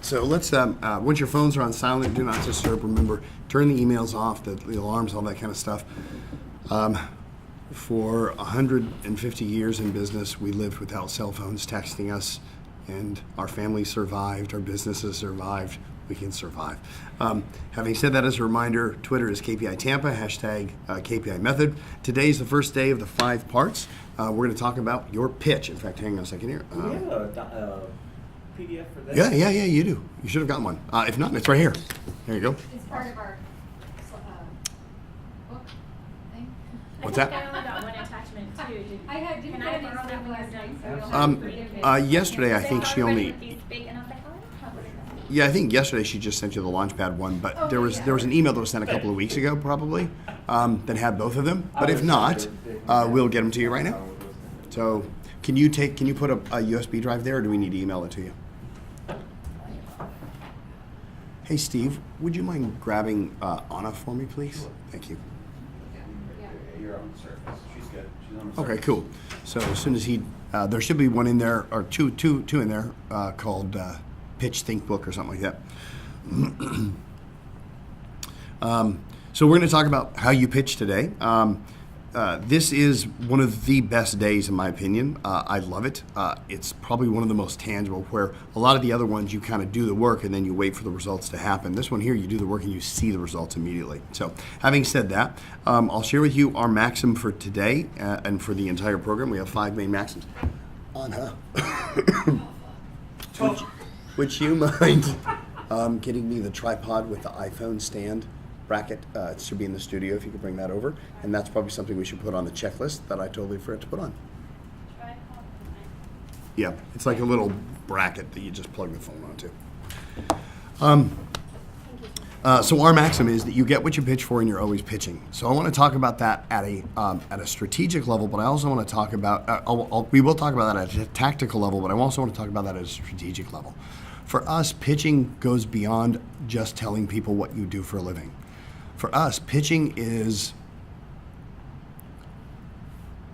So let's, once your phones are on silent, do not disturb. Remember, turn the emails off, the alarms, all that kind of stuff. For 150 years in business, we lived without cell phones texting us, and our families survived, our businesses survived. We can survive. Having said that, as a reminder, Twitter is KPI Tampa, hashtag KPI Method. Today's the first day of the 5 parts. We're going to talk about your pitch. In fact, hang on a second here. Do we have a PDF for this? Yeah, you do. You should have gotten one. If not, it's right here. There you go. It's part of our book thing. What's that? I only got one attachment too. Didn't Can I get borrow any that stuff when last you're night, done? so you'll have to forgive me. Yesterday, I think she only. And I was like, oh, Yeah, I think yesterday she just sent you the Launchpad one, but there was an email that was sent a couple of weeks ago, probably, that had both of them. But if not, we'll get them to you right now. So, can you put a USB drive there, or do we need to email it to you? Hey, Steve, would you mind grabbing Anna for me, please? Thank you. You're on the surface. She's good. She's on the surface. Okay, cool. So as soon as there should be one in there, or two in there, called Pitch Think Book or something like that. So we're going to talk about how you pitch today. This is one of the best days, in my opinion. I love it. It's probably one of the most tangible, where a lot of the other ones you kind of do the work and then you wait for the results to happen. This one here, you do the work and you see the results immediately. So having said that, I'll share with you our maxim for today and for the entire program. We have 5 main maxims. Anna, would you mind getting me the tripod with the iPhone stand bracket? It should be in the studio if you could bring that over. And that's probably something we should put on the checklist that I totally forgot to put on. Yeah, it's like a little bracket that you just plug the phone onto. So our maxim is that you get what you pitch for and you're always pitching. So I want to talk about that at a strategic level, but I also want to talk about, we will talk about that at a tactical level, but I also want to talk about that at a strategic level. For us, pitching goes beyond just telling people what you do for a living. For us, pitching is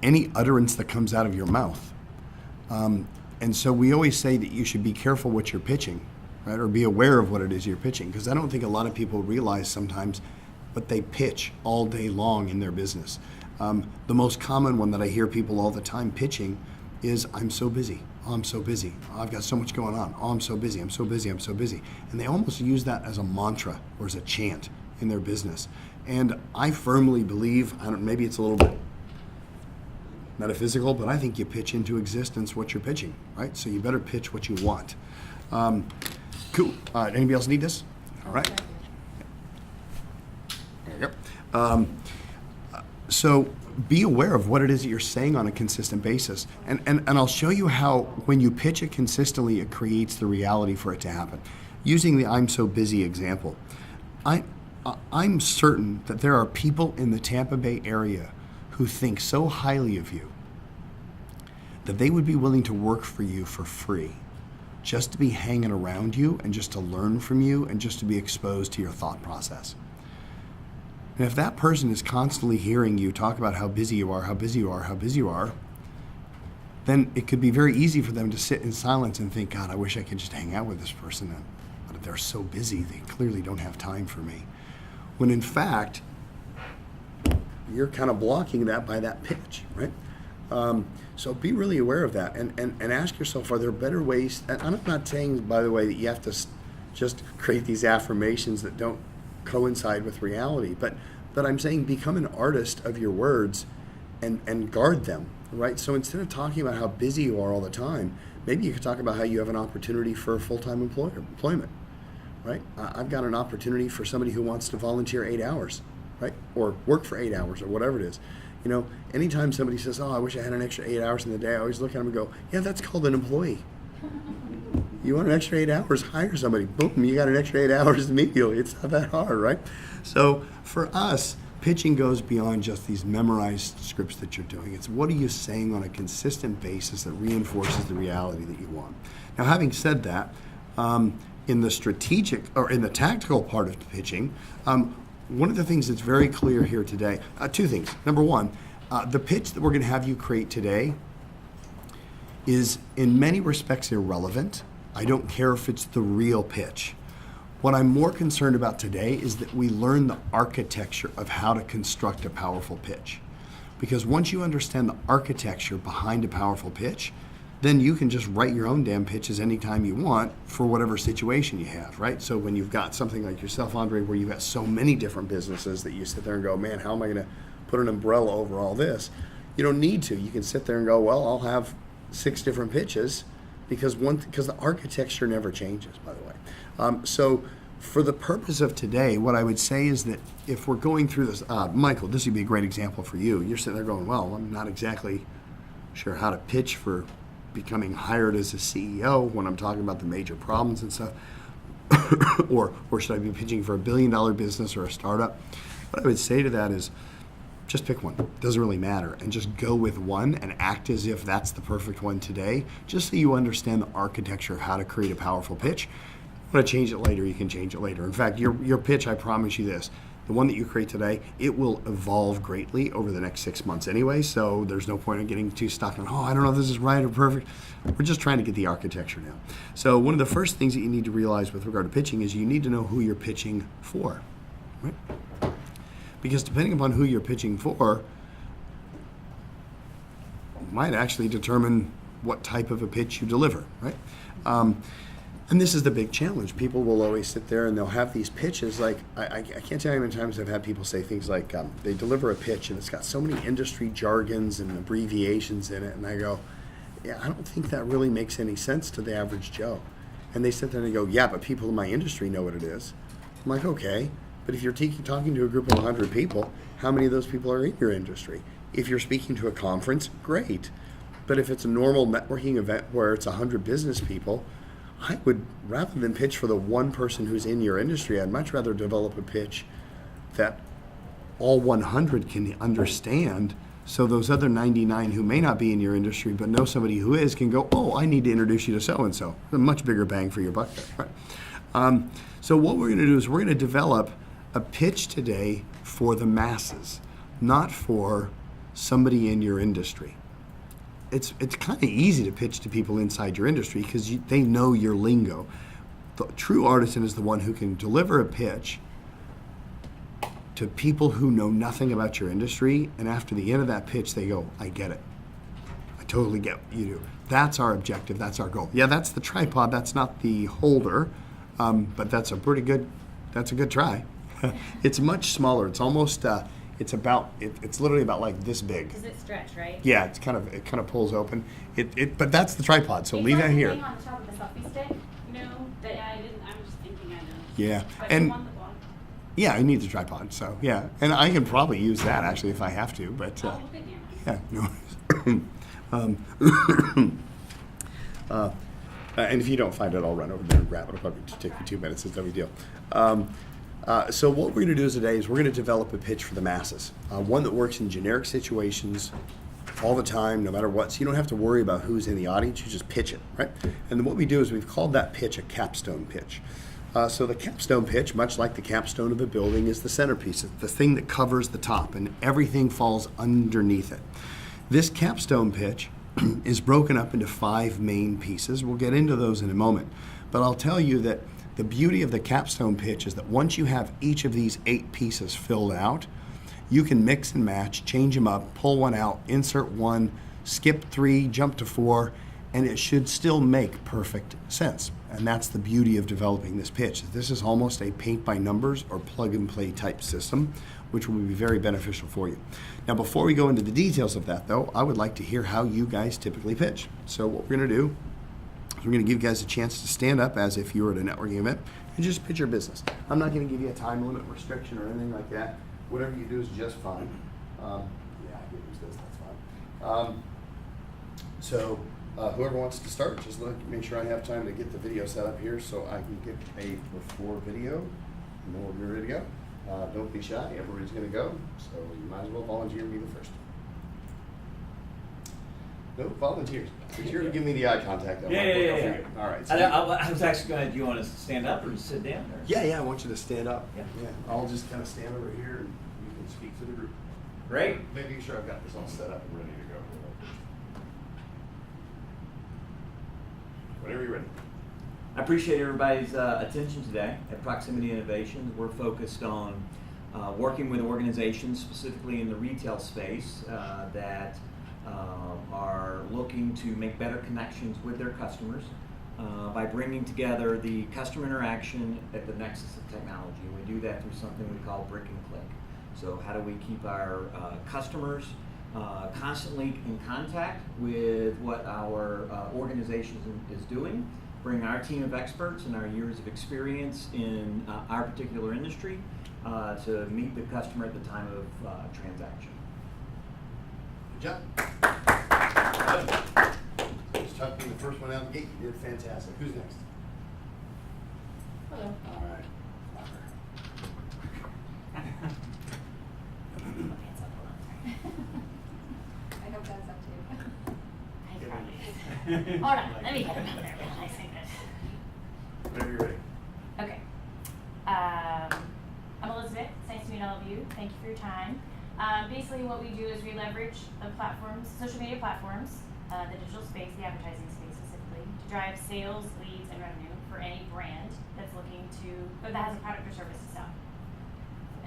any utterance that comes out of your mouth. And so we always say that you should be careful what you're pitching, right? Or be aware of what it is you're pitching, because I don't think a lot of people realize sometimes what they pitch all day long in their business. The most common one that I hear people all the time pitching is, I'm so busy. Oh, I'm so busy. Oh, I've got so much going on. Oh, I'm so busy. I'm so busy. I'm so busy. And they almost use that as a mantra or as a chant in their business. And I firmly believe, maybe it's a little bit metaphysical, but I think you pitch into existence what you're pitching, right? So you better pitch what you want. Cool. Anybody else need this? All right. There you go. So be aware of what it is that you're saying on a consistent basis. And I'll show you how when you pitch it consistently, it creates the reality for it to happen. Using the I'm so busy example, I'm certain that there are people in the Tampa Bay area who think so highly of you that they would be willing to work for you for free, just to be hanging around you and just to learn from you and just to be exposed to your thought process. And if that person is constantly hearing you talk about how busy you are, how busy you are, how busy you are, then it could be very easy for them to sit in silence and think, God, I wish I could just hang out with this person. But they're so busy, they clearly don't have time for me. When in fact, you're kind of blocking that by that pitch, right? So be really aware of that and ask yourself, are there better ways? And I'm not saying, by the way, that you have to just create these affirmations that don't coincide with reality, but I'm saying become an artist of your words and guard them, right? So instead of talking about how busy you are all the time, maybe you could talk about how you have an opportunity for full-time employment, right? I've got an opportunity for somebody who wants to volunteer 8 hours, right? Or work for 8 hours or whatever it is. You know, anytime somebody says, oh, I wish I had an extra 8 hours in the day, I always look at them and go, yeah, that's called an employee. You want an extra 8 hours, hire somebody. Boom, you got an extra 8 hours immediately. It's not that hard, right? So for us, pitching goes beyond just these memorized scripts that you're doing. It's what are you saying on a consistent basis that reinforces the reality that you want. Now, having said that, in the strategic or in the tactical part of pitching, one of the things that's very clear here today, 2 things. Number one, the pitch that we're going to have you create today is in many respects irrelevant I don't care if it's the real pitch. What I'm more concerned about today is that we learn the architecture of how to construct a powerful pitch. Because once you understand the architecture behind a powerful pitch, then you can just write your own damn pitches anytime you want for whatever situation you have, right? So when you've got something like yourself, Andre, where you've got so many different businesses that you sit there and go, man, how am I going to put an umbrella over all this? You don't need to. You can sit there and go, well, I'll have 6 different pitches because the architecture never changes, by the way. So for the purpose of today, what I would say is that if we're going through this, Michael, this would be a great example for you. You're sitting there going, well, I'm not exactly sure how to pitch for becoming hired as a CEO when I'm talking about the major problems and stuff. or should I be pitching for $1 billion business or a startup? What I would say to that is just pick one. It doesn't really matter. And just go with one and act as if that's the perfect one today, just so you understand the architecture of how to create a powerful pitch. If you want to change it later, you can change it later. In fact, your pitch, I promise you this, the one that you create today, it will evolve greatly over the next 6 months anyway, so there's no point in getting too stuck on, I don't know if this is right or perfect. We're just trying to get the architecture down. So one of the first things that you need to realize with regard to pitching is you need to know who you're pitching for, right? Because depending upon who you're pitching for, might actually determine what type of a pitch you deliver, right? And this is the big challenge. People will always sit there and they'll have these pitches. Like, I can't tell you how many times I've had people say things like, they deliver a pitch and it's got so many industry jargons and abbreviations in it. And I go, yeah, I don't think that really makes any sense to the average Joe. And they sit there and they go, yeah, but people in my industry know what it is. I'm like, okay, but if you're talking to a group of 100 people, how many of those people are in your industry? If you're speaking to a conference, great. But if it's a normal networking event where it's 100 business people, I would, rather than pitch for the one person who's in your industry, I'd much rather develop a pitch that all 100 can understand, so those other 99 who may not be in your industry but know somebody who is can go, oh, I need to introduce you to so-and-so. A much bigger bang for your buck there, right? So what we're going to do is we're going to develop a pitch today for the masses, not for somebody in your industry. It's kind of easy to pitch to people inside your industry because they know your lingo. The true artisan is the one who can deliver a pitch to people who know nothing about your industry, and after the end of that pitch, they go, I get it. I totally get what you do. That's our objective. That's our goal. Yeah, that's the tripod. That's not the holder, but that's a good try. It's much smaller. It's almost... It's literally about like this big. Does it stretch, right? Yeah, it kind of pulls open. But that's the tripod, so leave that here. It's like the thing on the top of the selfie stick, that Yeah, I didn't, I'm just thinking I know. Yeah, But and you want the block. yeah, I need the tripod. So yeah, and I can probably use that actually if I have to. But Oh, good, yeah. yeah, no. And if you don't find it, I'll run over there and grab it. It'll probably take me 2 minutes. It's no big deal. So what we're going to do today is we're going to develop a pitch for the masses, one that works in generic situations all the time, no matter what. So you don't have to worry about who's in the audience. You just pitch it, right? And then what we do is we've called that pitch a capstone pitch. So the capstone pitch, much like the capstone of a building, is the centerpiece. It's the thing that covers the top, and everything falls underneath it. This capstone pitch is broken up into 5 main pieces. We'll get into those in a moment. But I'll tell you that the beauty of the capstone pitch is that once you have each of these 8 pieces filled out, you can mix and match, change them up, pull one out, insert one, skip 3, jump to 4, and it should still make perfect sense. And that's the beauty of developing this pitch. This is almost a paint by numbers or plug and play type system, which will be very beneficial for you. Now, before we go into the details of that though, I would like to hear how you guys typically pitch. So what we're gonna do, we're going to give you guys a chance to stand up as if you were at a networking event and just pitch your business. I'm not going to give you a time limit restriction or anything like that. Whatever you do is just fine. Yeah, I can use this, that's fine. So whoever wants to start, just make sure I have time to get the video set up here so I can get a before video, and then we'll be ready to go. Don't be shy, everybody's going to go, so you might as well volunteer to be the first. No volunteers. But you're giving me the eye contact. Yeah. All right. So I was actually going to, do you want to stand up or sit down? Or? yeah, I want you to stand up. Yeah. I'll just kind of stand over here and you can speak to the group. Great. Making sure I've got this all set up and ready to go. Whenever you're ready. I appreciate everybody's attention today. At Proximity Innovations, we're focused on working with organizations, specifically in the retail space, that are looking to make better connections with their customers by bringing together the customer interaction at the nexus of technology. And we do that through something we call brick and click. So how do we keep our customers constantly in contact with what our organization is doing, bring our team of experts and our years of experience in our particular industry to meet the customer at the time of transaction. Good job. Just Chuck being the first one out the gate, you did fantastic. Who's next? Hello. All right. Okay, so hold on, sorry. I hope that's up to you. I probably is. Hold on, let me get him out there real nice and good. Whenever you're ready. Okay. I'm Elizabeth. It's nice to meet all of you. Thank you for your time. Basically, what we do is we leverage the platforms, social media platforms, the digital space, the advertising space specifically, to drive sales, leads, and revenue for any brand that's looking to, or that has a product or service to sell.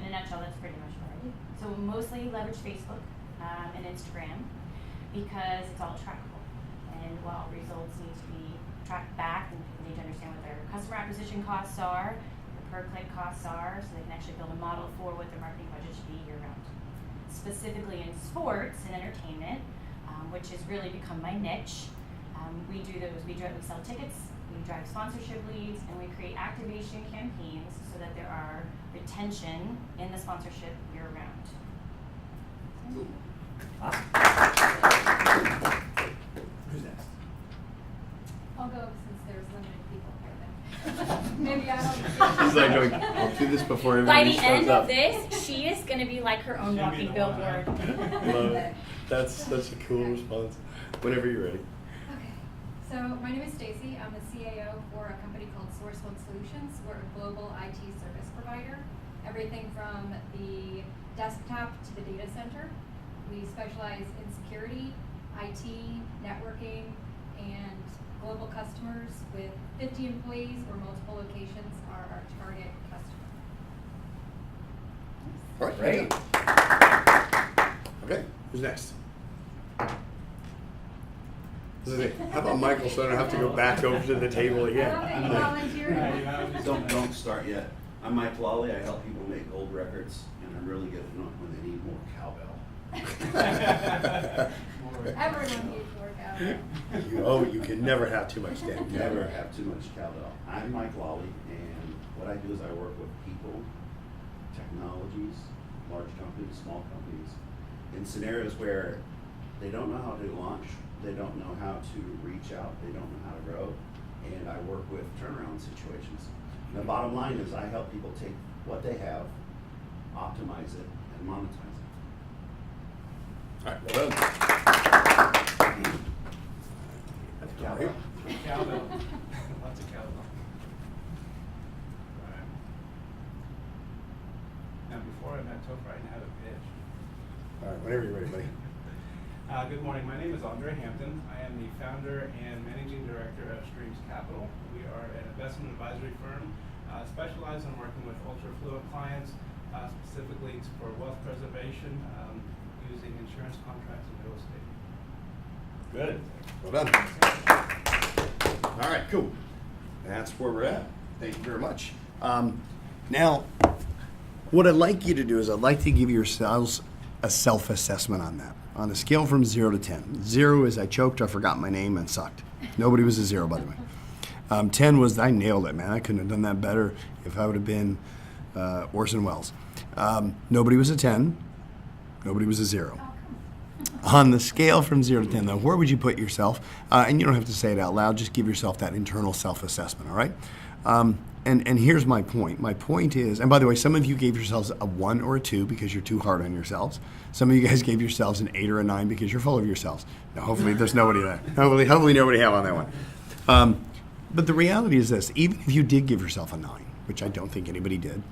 In a nutshell, that's pretty much what I do. So we mostly leverage Facebook and Instagram because it's all trackable. And while results need to be tracked back, and people need to understand what their customer acquisition costs are, their per-click costs are, so they can actually build a model for what their marketing budget should be year-round. Specifically in sports and entertainment, which has really become my niche, we sell tickets, we drive sponsorship leads, and we create activation campaigns so that there are retention in the sponsorship year-round. Who's next? I'll go since there's limited people here then. Maybe I don't. He's like going, I'll do this before By everybody the shows end up. of this, she is going to be like her own walking billboard. Love it. That's such a cool response. Whenever you're ready. Okay, so my name is Stacy. I'm the CAO for a company called Source One Solutions. We're a global IT service provider. Everything from the desktop to the data center. We specialize in security, IT, networking, and global customers with 50 employees or multiple locations are our target customer. All right. Great. Okay, who's next? How about Michael, so I don't have to go back over to the table I again? love that you volunteered. Don't start yet. I'm Mike Lawley. I help people make gold records, and I'm really good at knowing when they need more cowbell. Everyone needs to work out. You can never have too much, Dan. Never have too much cowbell. I'm Mike Lawley, and what I do is I work with people, technologies, large companies, small companies, in scenarios where they don't know how to launch, they don't know how to reach out, they don't know how to grow, and I work with turnaround situations. And the bottom line is I help people take what they have, optimize it, and monetize it. All right, well done. That's cowbell. Cowbell. Lots of cowbell. Alright. Now, before I met Topher, I didn't have a pitch. All right, whenever you're ready, buddy. Good morning. My name is Andre Hampton. I am the founder and managing director of Streams Capital. We are an investment advisory firm specialized in working with ultra-affluent clients, specifically for wealth preservation, using insurance contracts and real estate. Good. Well done. All right, cool. That's where we're at. Thank you very much. Now, what I'd like you to do is I'd like to give yourselves a self-assessment on that. On a scale from 0 to 10. 0 is I choked, I forgot my name, and sucked. Nobody was a 0, by the way. 10 was I nailed it, man. I couldn't have done that better if I would have been Orson Welles. Nobody was a 10. Nobody was a 0. On the scale from 0 to 10, though, where would you put yourself? And you don't have to say it out loud. Just give yourself that internal self-assessment, all right? And here's my point. My point is, and by the way, some of you gave yourselves a 1 or a 2 because you're too hard on yourselves. Some of you guys gave yourselves an 8 or a 9 because you're full of yourselves. Now, hopefully there's nobody there. Hopefully nobody have on that one. But the reality is this, even if you did give yourself a 9, which I don't think anybody did,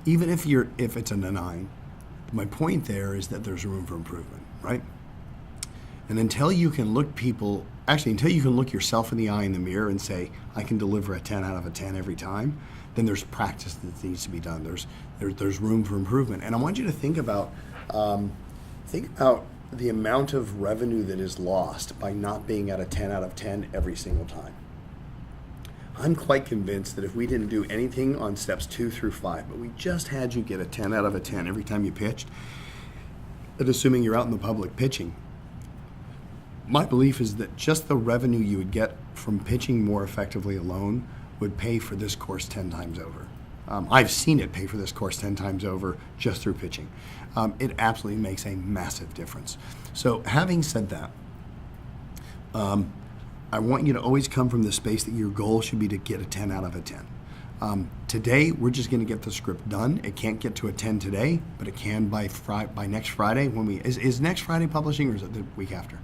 even if it's a 9, my point there is that there's room for improvement, right? And until you can look people actually, until you can look yourself in the eye in the mirror and say, I can deliver a 10 out of a 10 every time, then there's practice that needs to be done. There's room for improvement. And I want you to think about the amount of revenue that is lost by not being at a 10 out of 10 every single time. I'm quite convinced that if we didn't do anything on steps 2 through 5, but we just had you get a 10 out of a 10 every time you pitched, and assuming you're out in the public pitching, my belief is that just the revenue you would get from pitching more effectively alone would pay for this course 10 times over. I've seen it pay for this course 10 times over just through pitching. It absolutely makes a massive difference. So having said that, I want you to always come from the space that your goal should be to get a 10 out of a 10. Today, we're just going to get the script done. It can't get to a 10 today, but it can by next Friday. Is next Friday publishing, or is it the week after?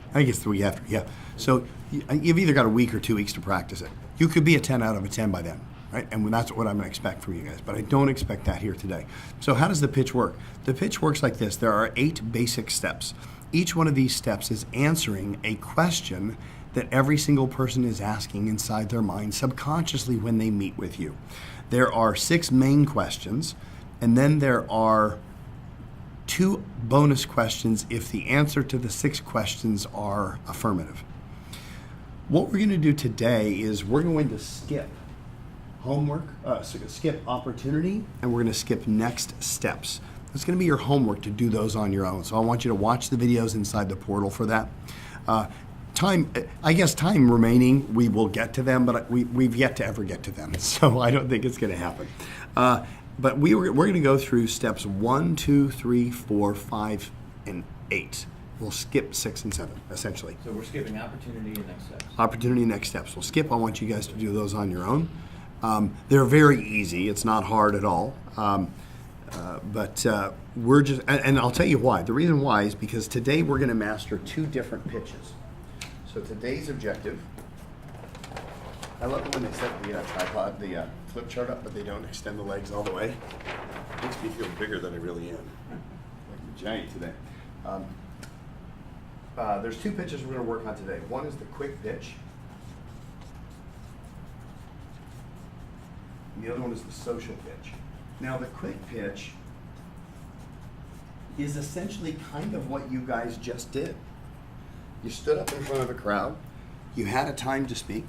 I think it's the week after, yeah. So you've either got a week or 2 weeks to practice it. You could be a 10 out of a 10 by then, right? And that's what I'm going to expect from you guys, but I don't expect that here today. So how does the pitch work? The pitch works like this. There are 8 basic steps. Each one of these steps is answering a question that every single person is asking inside their mind subconsciously when they meet with you. There are 6 main questions, and then there are 2 bonus questions if the answer to the 6 questions are affirmative. What we're going to do today is we're going to skip homework, skip opportunity, and we're going to skip next steps. It's going to be your homework to do those on your own. So I want you to watch the videos inside the portal for that. Time remaining, we will get to them, but we've yet to ever get to them. So I don't think it's going to happen. But we're going to go through steps 1, 2, 3, 4, 5, and 8. We'll skip 6 and 7, essentially. So we're skipping opportunity and next steps. Opportunity and next steps. We'll skip. I want you guys to do those on your own. They're very easy. It's not hard at all. But we're just, and I'll tell you why. The reason why is because today we're going to master 2 different pitches. So today's objective, I love it when they set the tripod, the flip chart up, but they don't extend the legs all the way. It makes me feel bigger than I really am. Like a giant today. There's 2 pitches we're going to work on today. One is the quick pitch. And the other one is the social pitch. Now, the quick pitch is essentially kind of what you guys just did. You stood up in front of a crowd, you had a time to speak,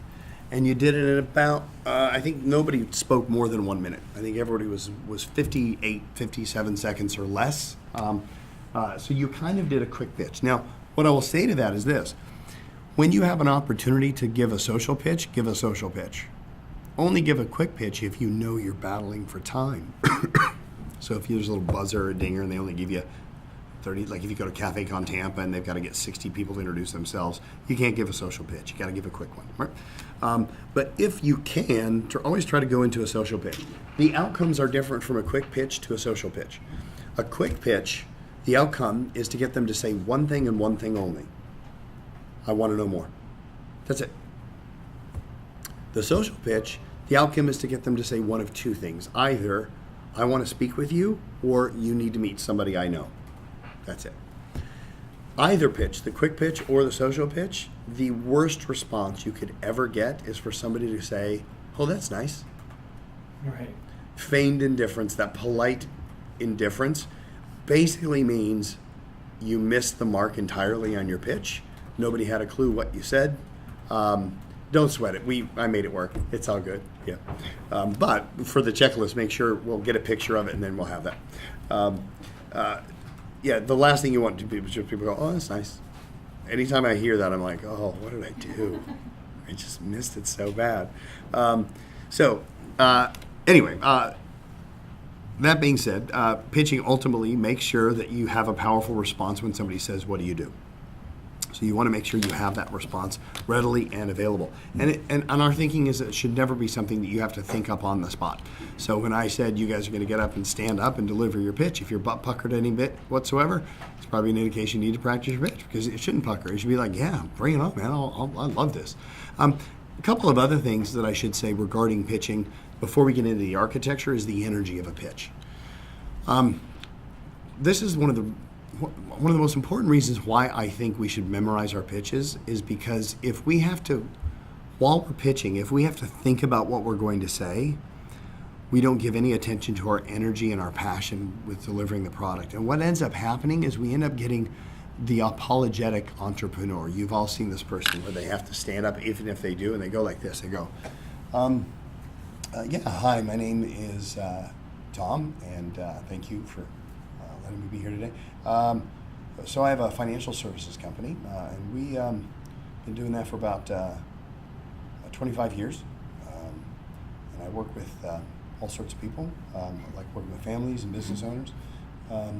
and you did it in about, I think nobody spoke more than 1 minute. I think everybody was 58, 57 seconds or less. So you kind of did a quick pitch. Now, what I will say to that is this. When you have an opportunity to give a social pitch, give a social pitch. Only give a quick pitch if you know you're battling for time. So if there's a little buzzer or a dinger and they only give you 30, like if you go to Cafe Con Tampa and they've got to get 60 people to introduce themselves, you can't give a social pitch. You got to give a quick one, right? But if you can, always try to go into a social pitch. The outcomes are different from a quick pitch to a social pitch. A quick pitch, the outcome is to get them to say one thing and one thing only. I want to know more. That's it. The social pitch, the outcome is to get them to say one of 2 things. Either, I want to speak with you, or you need to meet somebody I know. That's it. Either pitch, the quick pitch or the social pitch, the worst response you could ever get is for somebody to say, oh, that's nice. Right. Feigned indifference, that polite indifference, basically means you missed the mark entirely on your pitch. Nobody had a clue what you said. Don't sweat it. I made it work. It's all good. Yeah. But for the checklist, make sure we'll get a picture of it and then we'll have that. Yeah, the last thing you want to do is just people go, oh, that's nice. Anytime I hear that, I'm like, oh, what did I do? I just missed it so bad. Anyway, that being said, pitching ultimately makes sure that you have a powerful response when somebody says, what do you do? So you want to make sure you have that response readily and available. And our thinking is that it should never be something that you have to think up on the spot. So when I said you guys are going to get up and stand up and deliver your pitch, if your butt puckered any bit whatsoever, it's probably an indication you need to practice your pitch, because it shouldn't pucker. It should be like, yeah, bring it on, man. I love this. A couple of other things that I should say regarding pitching before we get into the architecture is the energy of a pitch. This is one of the one of the most important reasons why I think we should memorize our pitches is because if we have to, while we're pitching, if we have to think about what we're going to say, we don't give any attention to our energy and our passion with delivering the product. And what ends up happening is we end up getting the apologetic entrepreneur. You've all seen this person where they have to stand up, even if they do, and they go like this. They go, yeah, hi, my name is Tom, and thank you for letting me be here today. So I have a financial services company, and we been doing that for about 25 years. And I work with all sorts of people. I like working with families and business owners. I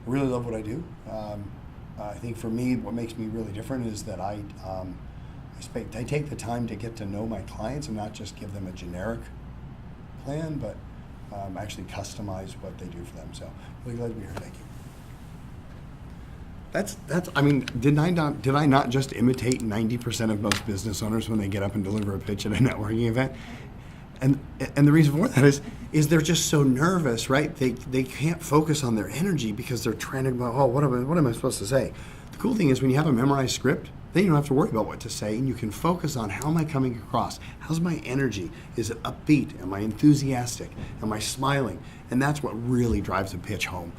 really love what I do. I think for me, what makes me really different is that I take the time to get to know my clients and not just give them a generic plan, but actually customize what they do for them. So really glad to be here. Thank you. That's. I mean, did I not just imitate 90% of most business owners when they get up and deliver a pitch at a networking event? And the reason for that is they're just so nervous, right? They can't focus on their energy because they're trying to go, oh, what am I supposed to say? The cool thing is when you have a memorized script, then you don't have to worry about what to say, and you can focus on how am I coming across? How's my energy? Is it upbeat? Am I enthusiastic? Am I smiling? And that's what really drives a pitch home,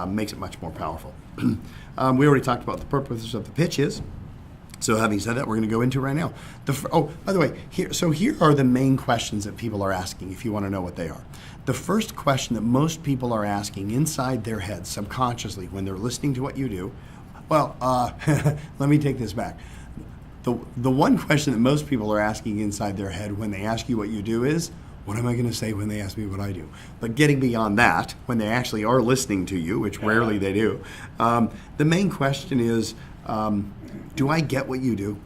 makes it much more powerful. We already talked about the purpose of the pitches. So having said that, we're going to go into it right now. By the way, here are the main questions that people are asking if you want to know what they are. The first question that most people are asking inside their heads subconsciously when they're listening to what you do, well, let me take this back. The one question that most people are asking inside their head when they ask you what you do is, what am I going to say when they ask me what I do? But getting beyond that, when they actually are listening to you, which rarely they do, the main question is, do I get what you do?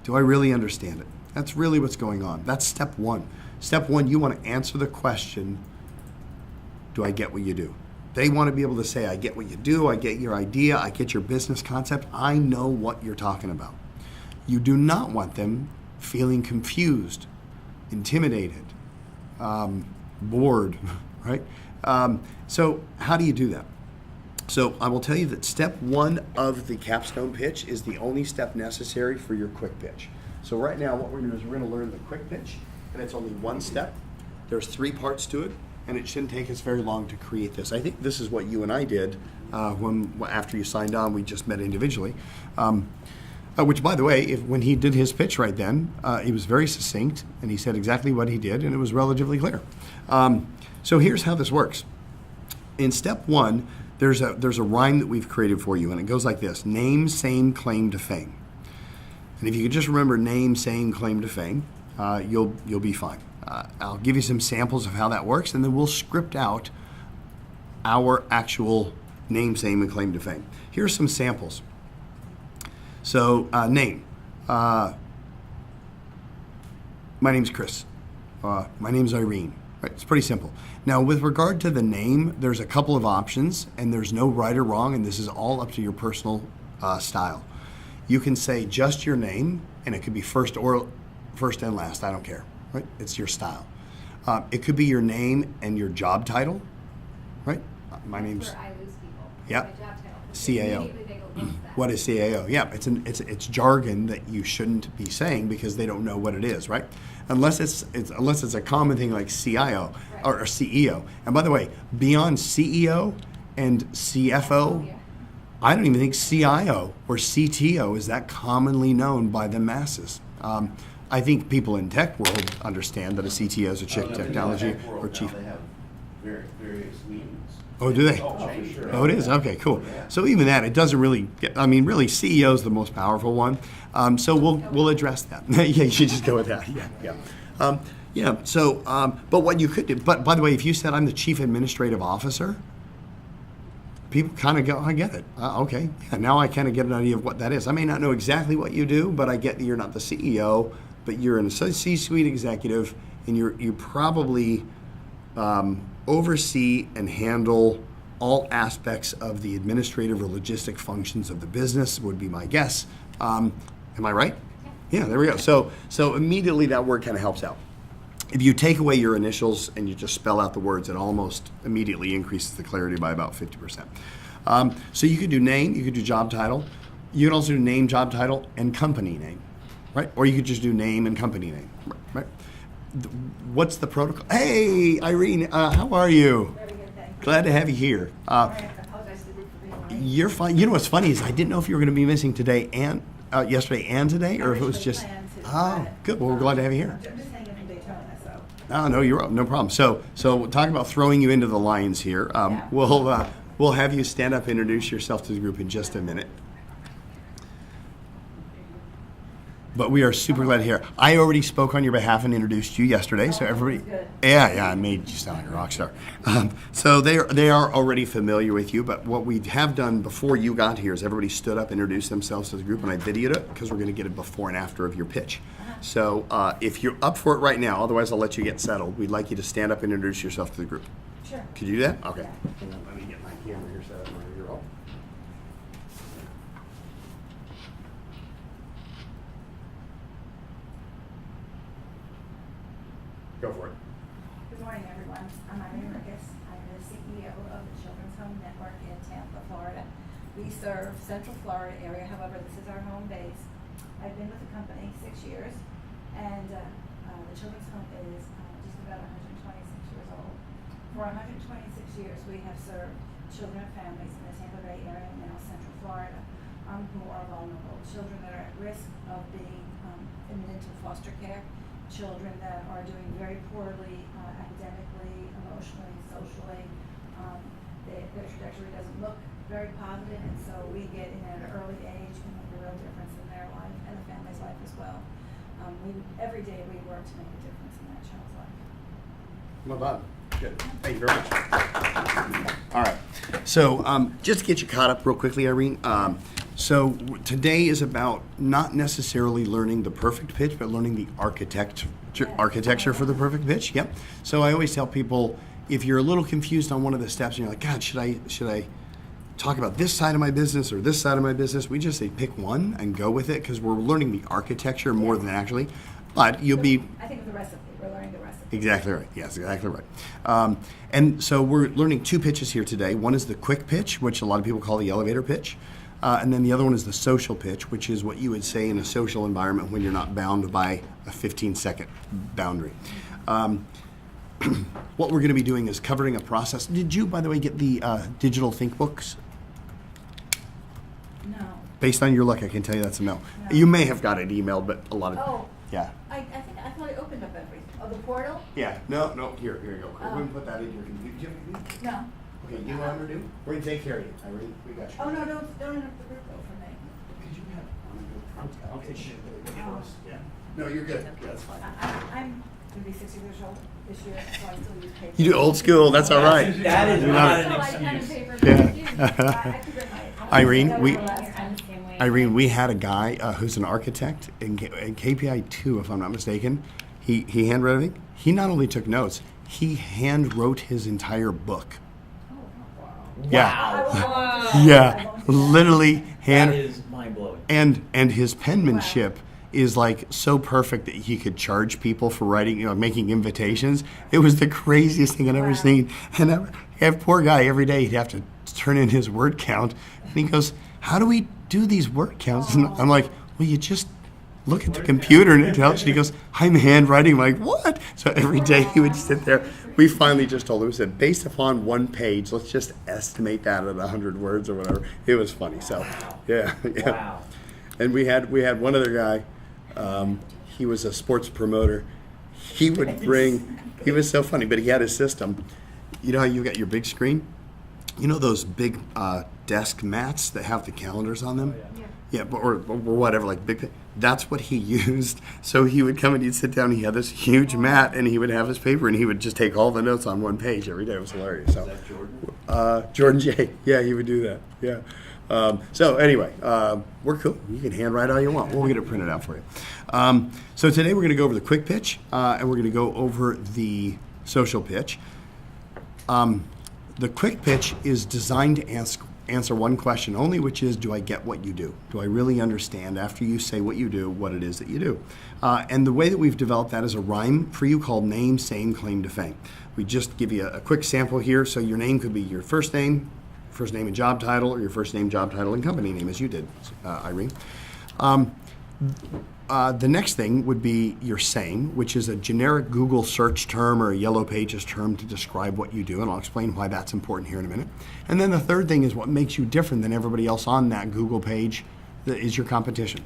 Do I really understand it? That's really what's going on. That's step one. Step one, you want to answer the question, do I get what you do? They want to be able to say, I get what you do, I get your idea, I get your business concept, I know what you're talking about. You do not want them feeling confused, intimidated, bored, right? So how do you do that? So I will tell you that step one of the capstone pitch is the only step necessary for your quick pitch. So right now what we're going to do is we're going to learn the quick pitch, and it's only one step. There's 3 parts to it, and it shouldn't take us very long to create this. I think this is what you and I did after you signed on. We just met individually. Which, by the way, when he did his pitch right then, he was very succinct, and he said exactly what he did, and it was relatively clear. So here's how this works. In step one, there's a rhyme that we've created for you, and it goes like this: name, same, claim to fame. And if you could just remember name, same, claim to fame, you'll be fine. I'll give you some samples of how that works, and then we'll script out our actual name, same, and claim to fame. Here's some samples. So name. My name's Chris. My name's Irene. Right, it's pretty simple. Now, with regard to the name, there's a couple of options, and there's no right or wrong, and this is all up to your personal style. You can say just your name, and it could be first and last. I don't care. Right? It's your style. It could be your name and your job title. Right? My name's. Where I lose people. Yeah. My job title. CAO. Immediately they go, what's that? What is CAO? Yeah, it's jargon that you shouldn't be saying because they don't know what it is, right? Unless it's a common thing like CIO or CEO. And by the way, beyond CEO and CFO, Yeah. I don't even think CIO or CTO is that commonly known by the masses. I think people in tech world understand that a CTO is a chief technology or chief. They have various meanings. Oh, do they? Oh, for sure. Oh, it is? Okay, cool. Yeah. So even that, it doesn't really get, really CEO is the most powerful one. So we'll address that. Yeah, you should just go with that. Yeah. So, but what you could do, but by the way, if you said I'm the chief administrative officer, people kind of go, I get it. Okay. Yeah, now I kind of get an idea of what that is. I may not know exactly what you do, but I get that you're not the CEO, but you're a C-suite executive, and you probably oversee and handle all aspects of the administrative or logistic functions of the business, would be my guess. Am I right? Yeah, there we go. So immediately that word kind of helps out. If you take away your initials and you just spell out the words, it almost immediately increases the clarity by about 50%. So you could do name, you could do job title. You can also do name, job title, and company name, right? Or you could just do name and company name, right? What's the protocol? Hey, Irene, how are you? Very good, thank you. Glad to have you here. I apologize to the group for being late. You're fine. You know what's funny is I didn't know if you were going to be missing today and yesterday and today, or if it was just. Oh, good. Well, we're glad to have you here. I'm just hanging from Daytona, so. Oh, no, you're up. No problem. So talking about throwing you into the lions here. Yeah. We'll have you stand up and introduce yourself to the group in just a minute. But we are super glad to hear. I already spoke on your behalf and introduced you yesterday, so everybody. Good. Yeah, I made you sound like a rock star. So they are already familiar with you. But what we have done before you got here is everybody stood up, introduced themselves to the group, and I videoed it because we're going to get a before and after of your pitch. So if you're up for it right now, otherwise I'll let you get settled. We'd like you to stand up and introduce yourself to the group. Sure. Could you do that? Okay. Yeah. Let me get my camera here set up and ready to roll. Go for it. Good morning, everyone. I'm Irene Rickus. I'm the CEO of the Children's Home Network in Tampa, Florida. We serve Central Florida area, however, this is our home base. I've been with the company 6 years, and the Children's Home is just about 126 years old. For 126 years, we have served children and families in the Tampa Bay area and now Central Florida who are vulnerable, children that are at risk of being admitted to foster care, children that are doing very poorly academically, emotionally, socially. Their trajectory doesn't look very positive, and so we get in at an early age and make a real difference in their life and the family's life as well. Every day we work to make a difference in that child's life. Well done. Good. Thank you very much. All right. So just to get you caught up real quickly, Irene. So today is about not necessarily learning the perfect pitch, but learning the architecture for the perfect pitch. Yep. So I always tell people, if you're a little confused on one of the steps and you're like, God, should I talk about this side of my business or this side of my business? We just say pick one and go with it because we're learning the architecture more than actually. But you'll be. I think the recipe. We're learning the recipe. Exactly right. Yes, exactly right. And so we're learning two pitches here today. One is the quick pitch, which a lot of people call the elevator pitch. And then the other one is the social pitch, which is what you would say in a social environment when you're not bound by a 15-second boundary. What we're going to be doing is covering a process. Did you, by the way, get the digital think books? No. Based on your luck, I can tell you that's a no. No. You may have got it emailed, but a lot of yeah. I thought I opened up everything. Oh, the portal? Yeah. No. Here you go. Oh. We're going to put that in your computer. Do you have a computer? No. Okay, you know what I'm gonna do? We're gonna take care of you, Irene. We got you. Oh, no, don't interrupt the group though for me. Could you have? I'll take shit. Yeah. No, you're good. Yeah, that's fine. I'm gonna be 60 years old this year, so I still use paper. You do old school. That's all right. That is You're not So an I pen and excuse. paper Yeah. for you. I could bring my. Irene, That we- was the last time. Irene, we had a guy who's an architect in KPI2, if I'm not mistaken. He handwrote everything. He not only took notes, he hand wrote his entire book. Yeah. Wow. Yeah. Literally hand. That is mind blowing. And his penmanship is like so perfect that he could charge people for writing, making invitations. It was the craziest thing I'd ever seen. And that poor guy, every day he'd have to turn in his word count. And he goes, "How do we do these word counts?" And I'm like, "Well, you just look at the computer and it tells you." He goes, "I'm handwriting." I'm like, "What?" So every day he would sit there. We finally just told him, we said, based upon one page, let's just estimate that at 100 words or whatever. It was funny. So, yeah. Wow. And we had one other guy. He was a sports promoter. He would bring. He was so funny, but he had his system. You know how you got your big screen? You know those big desk mats that have the calendars on them? Yeah, or whatever, like big. That's what he used. So he would come and he'd sit down. He had this huge mat, and he would have his paper, and he would just take all the notes on one page every day. It was hilarious. So, Is that Jordan? Jordan J. Yeah, he would do that. Yeah. So anyway, we're cool. You can handwrite all you want. We'll get it printed out for you. So today we're going to go over the quick pitch, and we're going to go over the social pitch. The quick pitch is designed to answer one question only, which is, do I get what you do? Do I really understand after you say what you do, what it is that you do? And the way that we've developed that is a rhyme for you called name, same, claim to fame. We just give you a quick sample here. So your name could be your first name, first name and job title, or your first name, job title, and company name, as you did, Irene. The next thing would be your saying, which is a generic Google search term or a Yellow Pages term to describe what you do, and I'll explain why that's important here in a minute. And then the third thing is what makes you different than everybody else on that Google page that is your competition.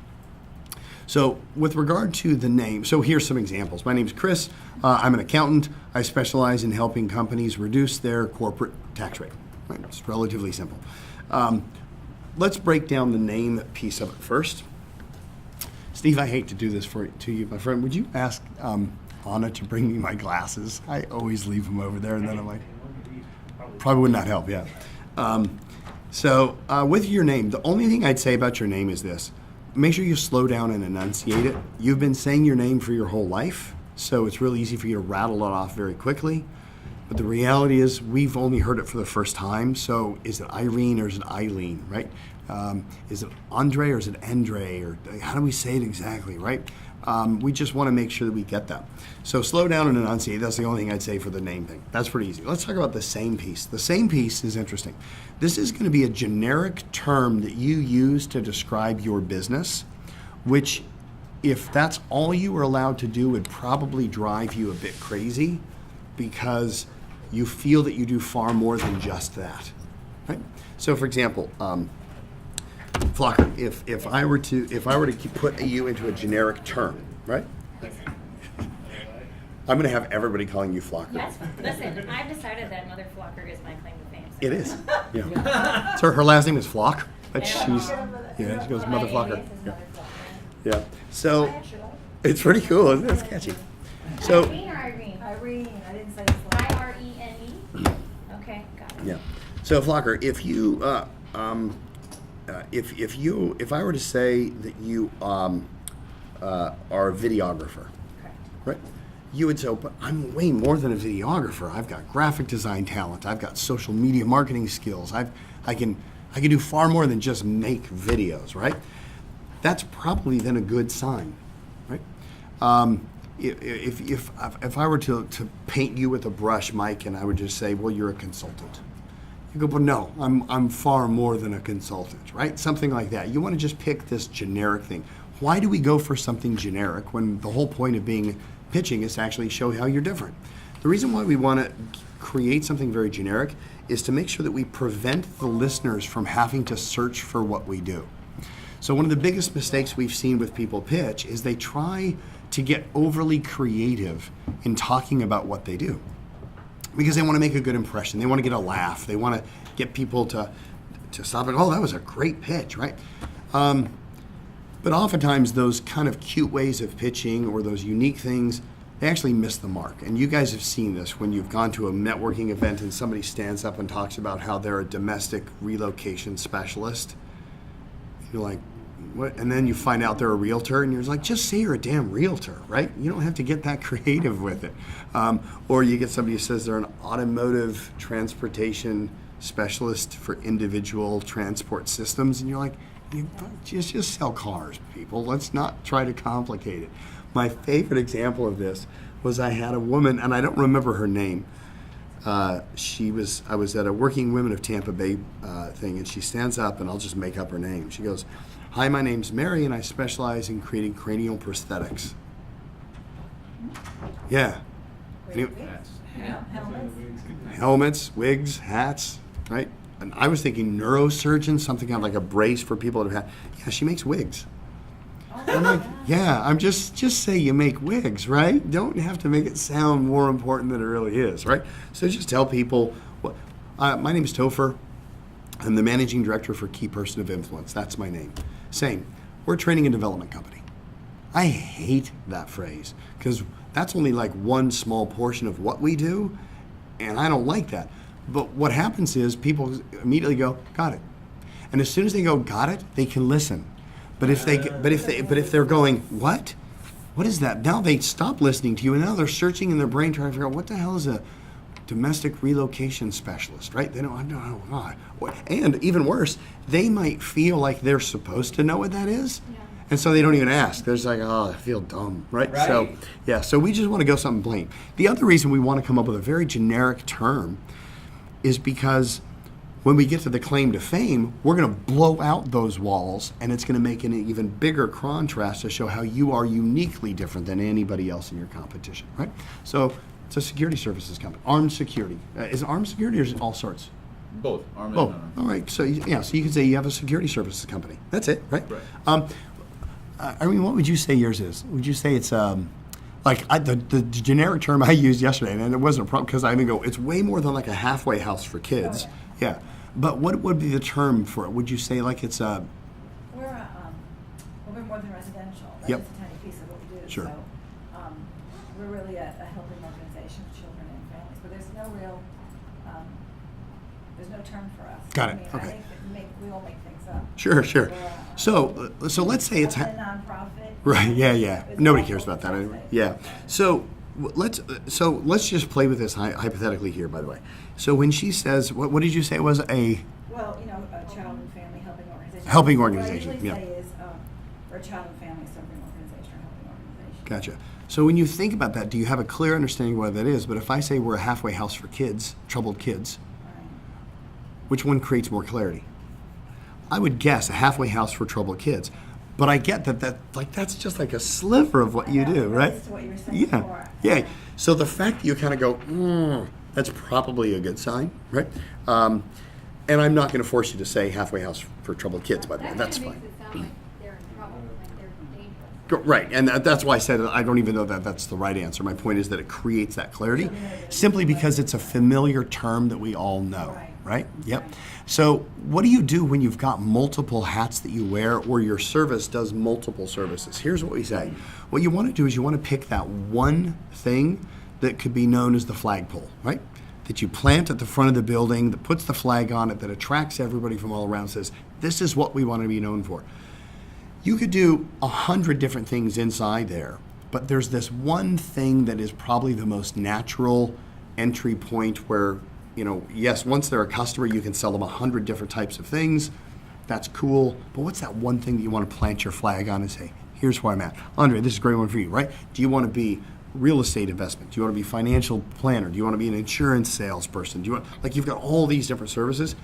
So with regard to the name, so here's some examples. My name's Chris. I'm an accountant. I specialize in helping companies reduce their corporate tax rate. Right? It's relatively simple. Let's break down the name piece of it first. Steve, I hate to do this to you, my friend. Would you ask Anna to bring me my glasses? I always leave them over there, and then I'm like, probably would not help, yeah. So with your name, the only thing I'd say about your name is this. Make sure you slow down and enunciate it. You've been saying your name for your whole life, so it's really easy for you to rattle it off very quickly. But the reality is we've only heard it for the first time, so is it Irene or is it Eileen, right? Is it Andre or is it Andre, or how do we say it exactly, right? We just want to make sure that we get that. So slow down and enunciate. That's the only thing I'd say for the name thing. That's pretty easy. Let's talk about the same piece. The same piece is interesting. This is going to be a generic term that you use to describe your business, which if that's all you were allowed to do would probably drive you a bit crazy because you feel that you do far more than just that, right? So for example, Flocker, if I were to put you into a generic term, right? I'm going to have everybody calling you Flocker. Yes, listen, I've decided that Mother Flocker is my claim to fame. So. It is. Yeah. So her last name is Flock. But Yeah. she goes Mother Flocker. Alias is Yeah. Mother Flocker. Yeah. So it's pretty cool, isn't it? It's catchy. So Irene or Irene? Irene, I didn't say this one. Irene. Okay, got it. yeah. So Flocker, if you if I were to say that you are a videographer, Correct. right? You would say, oh, but I'm way more than a videographer. I've got graphic design talent. I've got social media marketing skills. I can do far more than just make videos, right? That's probably then a good sign, right? If I were to paint you with a brush, Mike, and I would just say, well, you're a consultant. You go, but no, I'm far more than a consultant, right? Something like that. You want to just pick this generic thing. Why do we go for something generic when the whole point of pitching is to actually show how you're different? The reason why we want to create something very generic is to make sure that we prevent the listeners from having to search for what we do. So one of the biggest mistakes we've seen with people pitch is they try to get overly creative in talking about what they do, because they want to make a good impression. They want to get a laugh. They want to get people to stop and, oh, that was a great pitch, right? But oftentimes those kind of cute ways of pitching or those unique things, they actually miss the mark. And you guys have seen this when you've gone to a networking event and somebody stands up and talks about how they're a domestic relocation specialist. You're like, what? And then you find out they're a realtor and you're like, just say you're a damn realtor, right? You don't have to get that creative with it. Or you get somebody who says they're an automotive transportation specialist for individual transport systems, and you're like, just sell cars, people. Let's not try to complicate it. My favorite example of this was I had a woman, and I don't remember her name. I was at a Working Women of Tampa Bay thing, and she stands up, and I'll just make up her name. She goes, "Hi, my name's Mary, and I specialize in creating cranial prosthetics." Yeah. Helmets, wigs, hats, right? And I was thinking neurosurgeon, something kind of like a brace for people that have had. Yeah, she makes wigs. I'm like, yeah, I'm just say you make wigs, right? Don't have to make it sound more important than it really is, right? So just tell people, my name is Topher. I'm the managing director for Key Person of Influence. That's my name. Same. We're a training and development company. I hate that phrase because that's only like one small portion of what we do, and I don't like that. But what happens is people immediately go, got it. And as soon as they go, got it, they can listen. But if they're going, what? What is that? Now they stop listening to you, and now they're searching in their brain trying to figure out what the hell is a domestic relocation specialist, right? They don't know. And even worse, they might feel like they're supposed to know what that is. Yeah. And so they don't even ask. They're just like, oh, I feel dumb, right? So we just want to go something plain. The other reason we want to come up with a very generic term is because when we get to the claim to fame, we're going to blow out those walls, and it's going to make an even bigger contrast to show how you are uniquely different than anybody else in your competition, right? So it's a security services company, armed security. Is it armed security or is it all sorts? Both. Armed Oh, and unarmed. all right. So yeah, so you can say you have a security services company. That's it, right? Right. I mean, what would you say yours is? Would you say it's the generic term I used yesterday, and it wasn't a problem because I go, it's way more than like a halfway house for kids. Oh, Yeah. But what would be the term for it? Would you say like it's a We're more than residential. That's Yep. just a tiny piece of what we do. Sure. So, we're really a helping organization for children and families, but there's no real, there's no term for us. Got it. I mean, Okay. I think we all make things up. Sure, sure. We're, So let's say it's a nonprofit. right. Yeah. It's Nobody all cares about that for anyway. profit. Yeah. So let's just play with this hypothetically here. By the way, so when she says, what did you say it was a Well, a child and family helping organization. Helping What I organization, usually yeah. say is, we're a child and family serving organization or helping organization. Gotcha. So when you think about that, do you have a clear understanding of what that is? But if I say we're a halfway house for kids, troubled kids, Right. which one creates more clarity? I would guess a halfway house for troubled kids. But I get that's just like a sliver of what you I know, do, right? that's what you were saying Yeah. before. Yeah. So the fact that you kind of go, that's probably a good sign, right? And I'm not going to force you to say halfway house for troubled kids, by the way. That That's kind of fine. makes it sound like they're in trouble, like they're dangerous. Right, and that's why I said I don't even know that that's the right answer. My point is that it creates that clarity simply because it's a familiar term that we all know, right? Yep. So what do you do when you've got multiple hats that you wear or your service does multiple services? Here's what we say. What you want to do is you want to pick that one thing that could be known as the flagpole, right? That you plant at the front of the building, that puts the flag on it, that attracts everybody from all around, says, this is what we want to be known for. You could do 100 different things inside there, but there's this one thing that is probably the most natural entry point where, yes, once they're a customer, you can sell them 100 different types of things. That's cool. But what's that one thing that you want to plant your flag on and say, here's where I'm at? Andre, this is a great one for you, right? Do you want to be real estate investment? Do you want to be financial planner? Do you want to be an insurance salesperson? Do you want, you've got all these different services.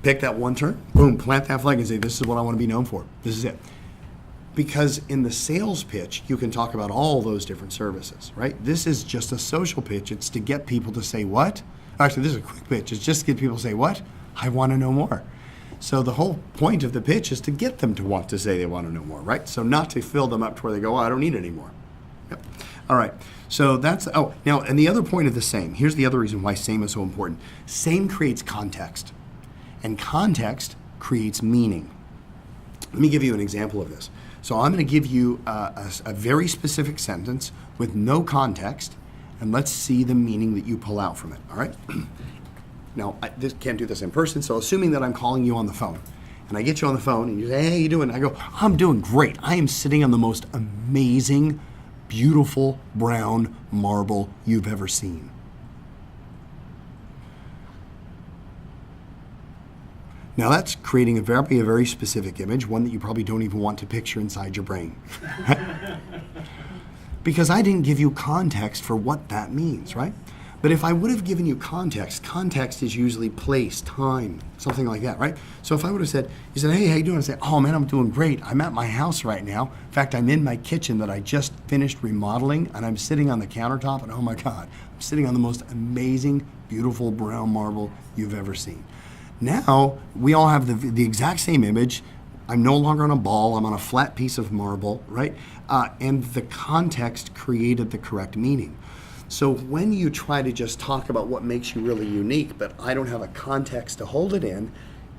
Pick that one term, boom, plant that flag and say, this is what I want to be known for. This is it. Because in the sales pitch, you can talk about all those different services, right? This is just a social pitch. It's to get people to say what? Actually, this is a quick pitch. It's just to get people to say what? I want to know more. So the whole point of the pitch is to get them to want to say they want to know more, right? So not to fill them up to where they go, I don't need it anymore. Yep. All right. So that's, now, and the other point of the same. Here's the other reason why same is so important. Same creates context, and context creates meaning. Let me give you an example of this. So I'm going to give you a very specific sentence with no context, and let's see the meaning that you pull out from it, all right? Now, I can't do this in person, so assuming that I'm calling you on the phone, and I get you on the phone, and you say, hey, how you doing? I go, I'm doing great. I am sitting on the most amazing, beautiful brown marble you've ever seen. Now that's creating a very specific image, one that you probably don't even want to picture inside your brain. Because I didn't give you context for what that means, right? But if I would have given you context is usually place, time, something like that, right? So if I would have said, you said, hey, how you doing? I say, oh man, I'm doing great. I'm at my house right now. In fact, I'm in my kitchen that I just finished remodeling, and I'm sitting on the countertop, and oh my God, I'm sitting on the most amazing, beautiful brown marble you've ever seen. Now, we all have the exact same image. I'm no longer on a ball, I'm on a flat piece of marble, right? And the context created the correct meaning. So when you try to just talk about what makes you really unique, but I don't have a context to hold it in,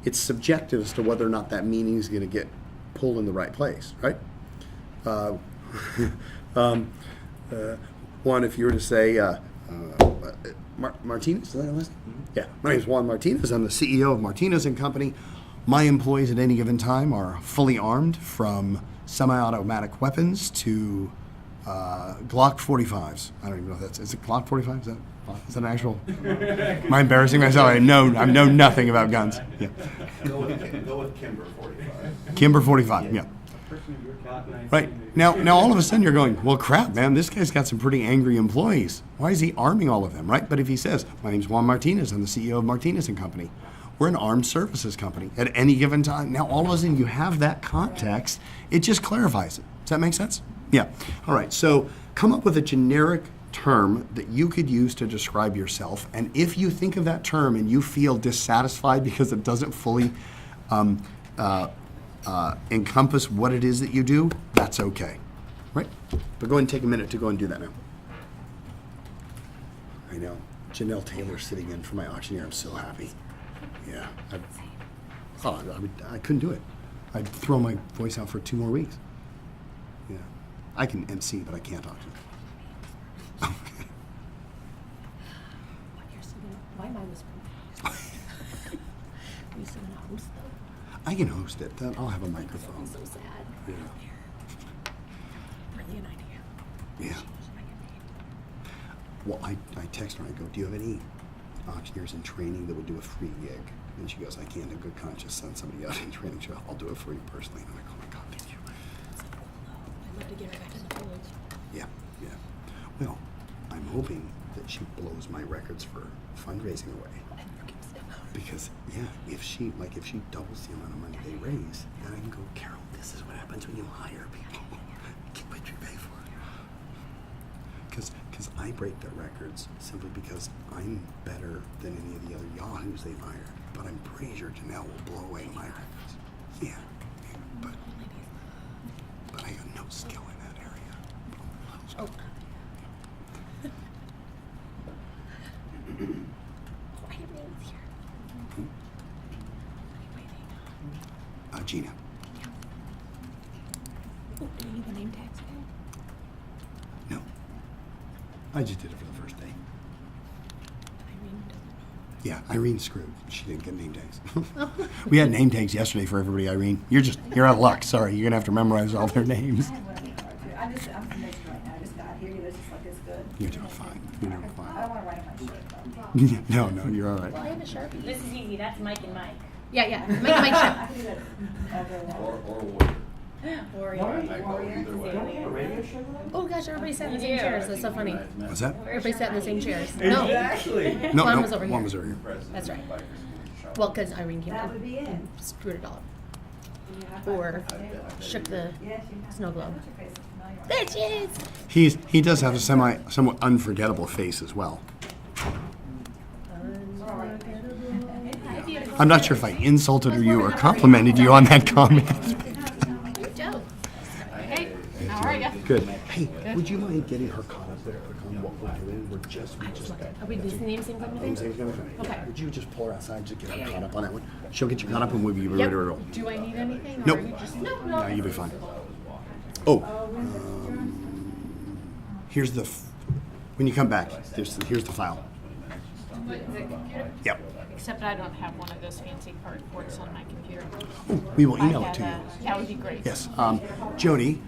it's subjective as to whether or not that meaning is going to get pulled in the right place, right? One, if you were to say, Martinez, is that his name? Yeah, my name is Juan Martinez. I'm the CEO of Martinez & Company. My employees at any given time are fully armed from semi-automatic weapons to Glock 45s. I don't even know if that's, is it Glock 45? Is that an actual? Am I embarrassing myself? I know nothing about guns. Yeah. Go with Kimber 45. Kimber 45, yeah. Right. Now all of a sudden you're going, well, crap, man, this guy's got some pretty angry employees. Why is he arming all of them, right? But if he says, my name's Juan Martinez, I'm the CEO of Martinez & Company. we're an armed services company at any given time. Now, all of a sudden, you have that context. It just clarifies it. Does that make sense? Yeah. All right. So come up with a generic term that you could use to describe yourself. And if you think of that term and you feel dissatisfied because it doesn't fully encompass what it is that you do, that's okay. Right? But go ahead and take a minute to go and do that now. I know. Janelle Taylor sitting in for my auctioneer. I'm so happy. Yeah. I couldn't do it. I'd throw my voice out for 2 more weeks. Yeah. I can MC, but I can't auction. My mind was Are you still gonna host though? I can host it. Then I'll have a microphone. I'm so sad. Yeah. Brilliant idea. Yeah. Well, I text her. I go, do you have any auctioneers in training that would do a free gig? And she goes, I can't in good conscience send somebody out in training. She goes, I'll do it for you personally. And I'm like, oh my God, thank you. I'd love to get her back in the village. Yeah, yeah. Well, I'm hoping that she blows my records for fundraising away. Because, yeah, if she doubles the amount of money they raise, then I can go, Carol, this is what happens when you hire people. Get what you pay for. Because I break their records simply because I'm better than any of the other yahoos they've hired. But I'm pretty sure Janelle will blow away my records. Yeah, but I got no skill in that area. Oh. Gina. Oh, do you need the name tags again? No. I just did it for the first day. Irene doesn't know. Yeah, Irene screwed. She didn't get name tags. We had name tags yesterday for everybody, Irene. You're out of luck. Sorry, you're gonna have to memorize all their names. I have one of the cards here. I'm finished right now. I just got here. This is like it's good. You're doing fine. You're doing I fine. don't want to write my shirt though. No, you're all right. Well, I have a Sharpie. This is easy, that's Mike and Mike. Yeah. Mike I Sharp. can do that. Or warrior. Warrior. Oh gosh, everybody sat in the same You do. chairs. That's so funny. What's that? Everybody sat in the same chairs. No. No, One no. was over here. One was over here. That's right. Well, because Irene came That would in be it. and screwed it all up. Yeah, Or shook the Yes, you have. snow globe. What's your face? It's familiar. There she is. He does have a somewhat unforgettable face as well. I'm not sure if I insulted you or complimented you on that comment. Joe. Hey, how are you? Good. Hey, would you mind getting her caught up there on what we're doing? We just. Are we doing the name same thing? Okay. Would you just pull her outside, just get her caught up on that one? She'll get you caught up and we'll be ready to roll. Do I need anything? Nope. Or are you just No, you'll be fine. Oh, here's the. When you come back, here's the file. Yep. Except I don't have one of those fancy cardboards on my computer. Oh, we will email I it to had, you. that would be great. Yes. Jody,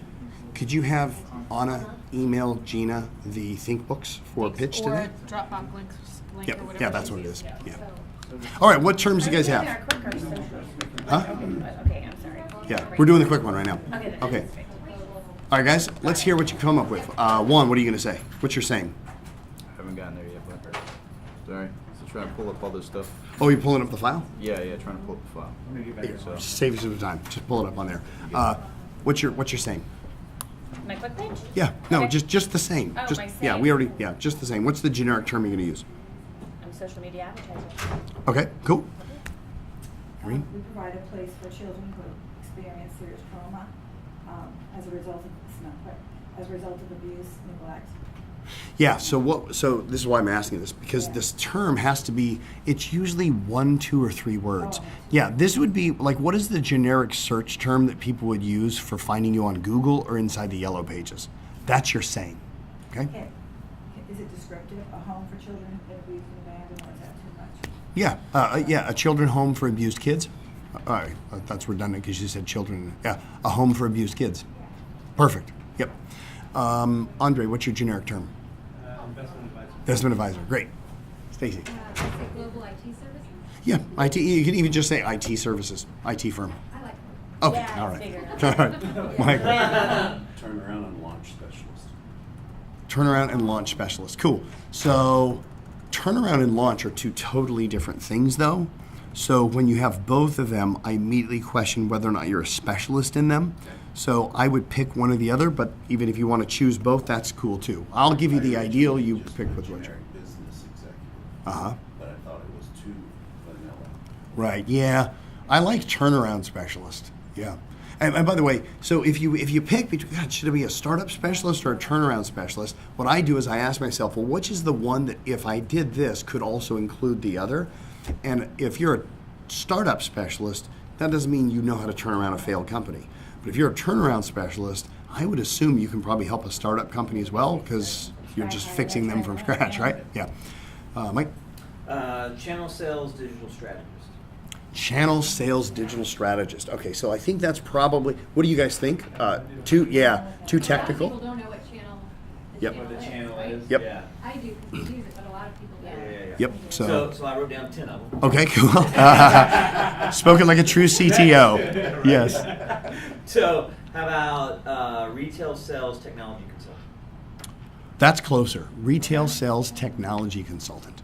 could you have Anna email Gina the think books for a pitch today? Or Dropbox link Yep. or whatever. Yeah, that's what it is. Yeah. All right. What terms do you guys have? Huh? Okay, I'm sorry. Yeah, we're doing the quick one right now. Okay. Okay. All right, guys. Let's hear what you come up with. One, what are you going to say? What's your saying? Haven't gotten there yet, but sorry. Still trying to pull up all this stuff. Oh, you're pulling up the file? Yeah, trying to pull up the file. Here, So, save you some time. Just pull it up on there. What's your saying? My quick page? Yeah. No, Okay. just the same. Oh, Just my yeah. saying. We already just the same. What's the generic term you're going to use? I'm social media advertiser. Okay. Cool. Irene? We provide a place for children who experience serious trauma as a result of abuse, neglect. Yeah, so this is why I'm asking this, because this term has to be, it's usually 1, 2, or 3 words. Yeah, this would be, like, what is the generic search term that people would use for finding you on Google or inside the yellow pages? That's your saying, okay? Okay. Is it descriptive, a home for children who've been abused and abandoned, or is that too much? Yeah, a children's home for abused kids. All right, that's redundant because you said children. Yeah, a home for abused kids. Perfect, yep. Andre, what's your generic term? Investment advisor. Investment advisor, great. Stacy? I'd say global IT services. Yeah, IT, you can even just say IT services, IT firm. I like them. Okay, Yeah, all it's right. bigger. All right. Mike, Turnaround and launch specialist. turnaround and launch specialist. Cool. So, turnaround and launch are 2 totally different things, though. So when you have both of them, I immediately question whether or not you're a specialist in them. So I would pick one or the other, but even if you want to choose both, that's cool too. I'll give you the ideal, you Just pick a with what you. generic business executive. Uh-huh. But I thought it was too vanilla. Right, yeah. I like turnaround specialist. Yeah. And by the way, so if you pick between, God, should it be a startup specialist or a turnaround specialist? What I do is I ask myself, well, which is the one that if I did this could also include the other? And if you're a startup specialist, that doesn't mean you know how to turn around a failed company. But if you're a turnaround specialist, I would assume you can probably help a startup company as well because you're just fixing them from scratch, right? Yeah. Mike? Channel sales, digital strategist. Channel sales digital strategist. Okay, so I think that's probably, what do you guys think? Too A lot of technical? people don't know what channel Yep. What the channel right? is. Yep. Yeah. I do, because we use it, but a lot of people don't. Yep, So so, I wrote down 10 of them. okay, cool. Spoken like a true CTO. Yes. So how about retail sales technology consultant? That's closer. Retail sales technology consultant.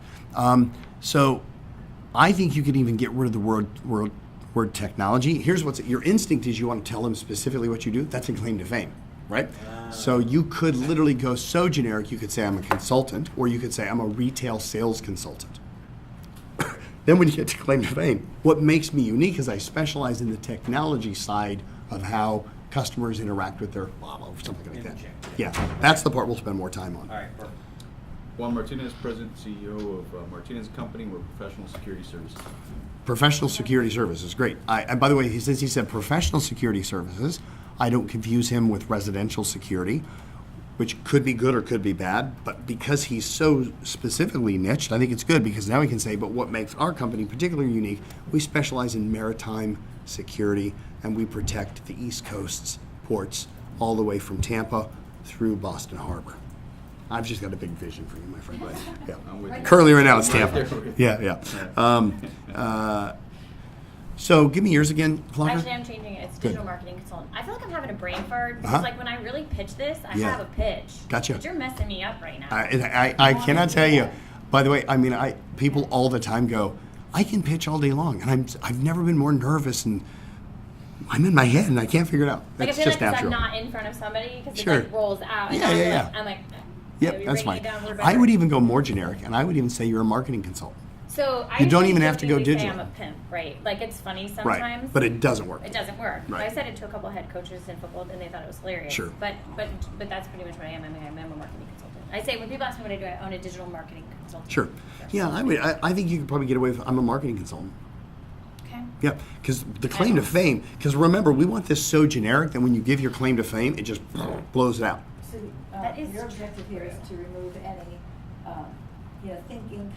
So I think you could even get rid of the word technology. Here's what's your instinct is you want to tell them specifically what you do. That's a claim to fame, right? So you could literally go so generic. You could say I'm a consultant, or you could say I'm a retail sales consultant. Then when you get to claim to fame, what makes me unique is I specialize in the technology side of how customers interact with their blah, blah, or something like that. Yeah, that's the part we'll spend more time on. All right, perfect. Juan Martinez, President and CEO of Martinez Company. We're professional security services. Professional security services, great. And by the way, since he said professional security services, I don't confuse him with residential security, which could be good or could be bad. But because he's so specifically niched, I think it's good because now we can say, but what makes our company particularly unique, we specialize in maritime security and we protect the East Coast's ports all the way from Tampa through Boston Harbor. I've just got a big vision for you, my friend. Right? Yeah. I'm with you. Currently, right now it's Right Tampa. there. Yeah. So give me yours again, Clark. Actually, I'm changing it. It's Good. digital marketing consultant. I feel like I'm having a brain fart because, Uh-huh. like, when I really pitch this, I Yeah. have a pitch. Gotcha. But you're messing me up right now. I cannot tell you. By the way, I mean, people all the time go, I can pitch all day long, and I've never been more nervous, and I'm in my head, and I can't figure it out. Like, I That's feel just like 'cause natural. I'm not in front of somebody because Sure. it like rolls out. And Yeah, I'm yeah, like, yeah. I'm like, Yep, you're that's breaking fine. it down word by I word. would even go more generic, and I would even say you're a marketing consultant. So I You don't usually even have to go jokingly say digital. I'm a pimp, right? Like, it's funny sometimes. Right, but it doesn't work. It doesn't work. Right. I said it to a couple head coaches in football, and they thought it was hilarious. Sure. But that's pretty much what I am. I mean, I'm a marketing consultant. I say when people ask me what I do, I own a digital marketing consultant. Sure. Yeah, I think you could probably get away with, I'm a marketing consultant. Okay. Yeah, because the claim to fame, because remember, we want this so generic that when you give your claim to fame, it just blows it out. So, That is your objective here is to remove any, thinking,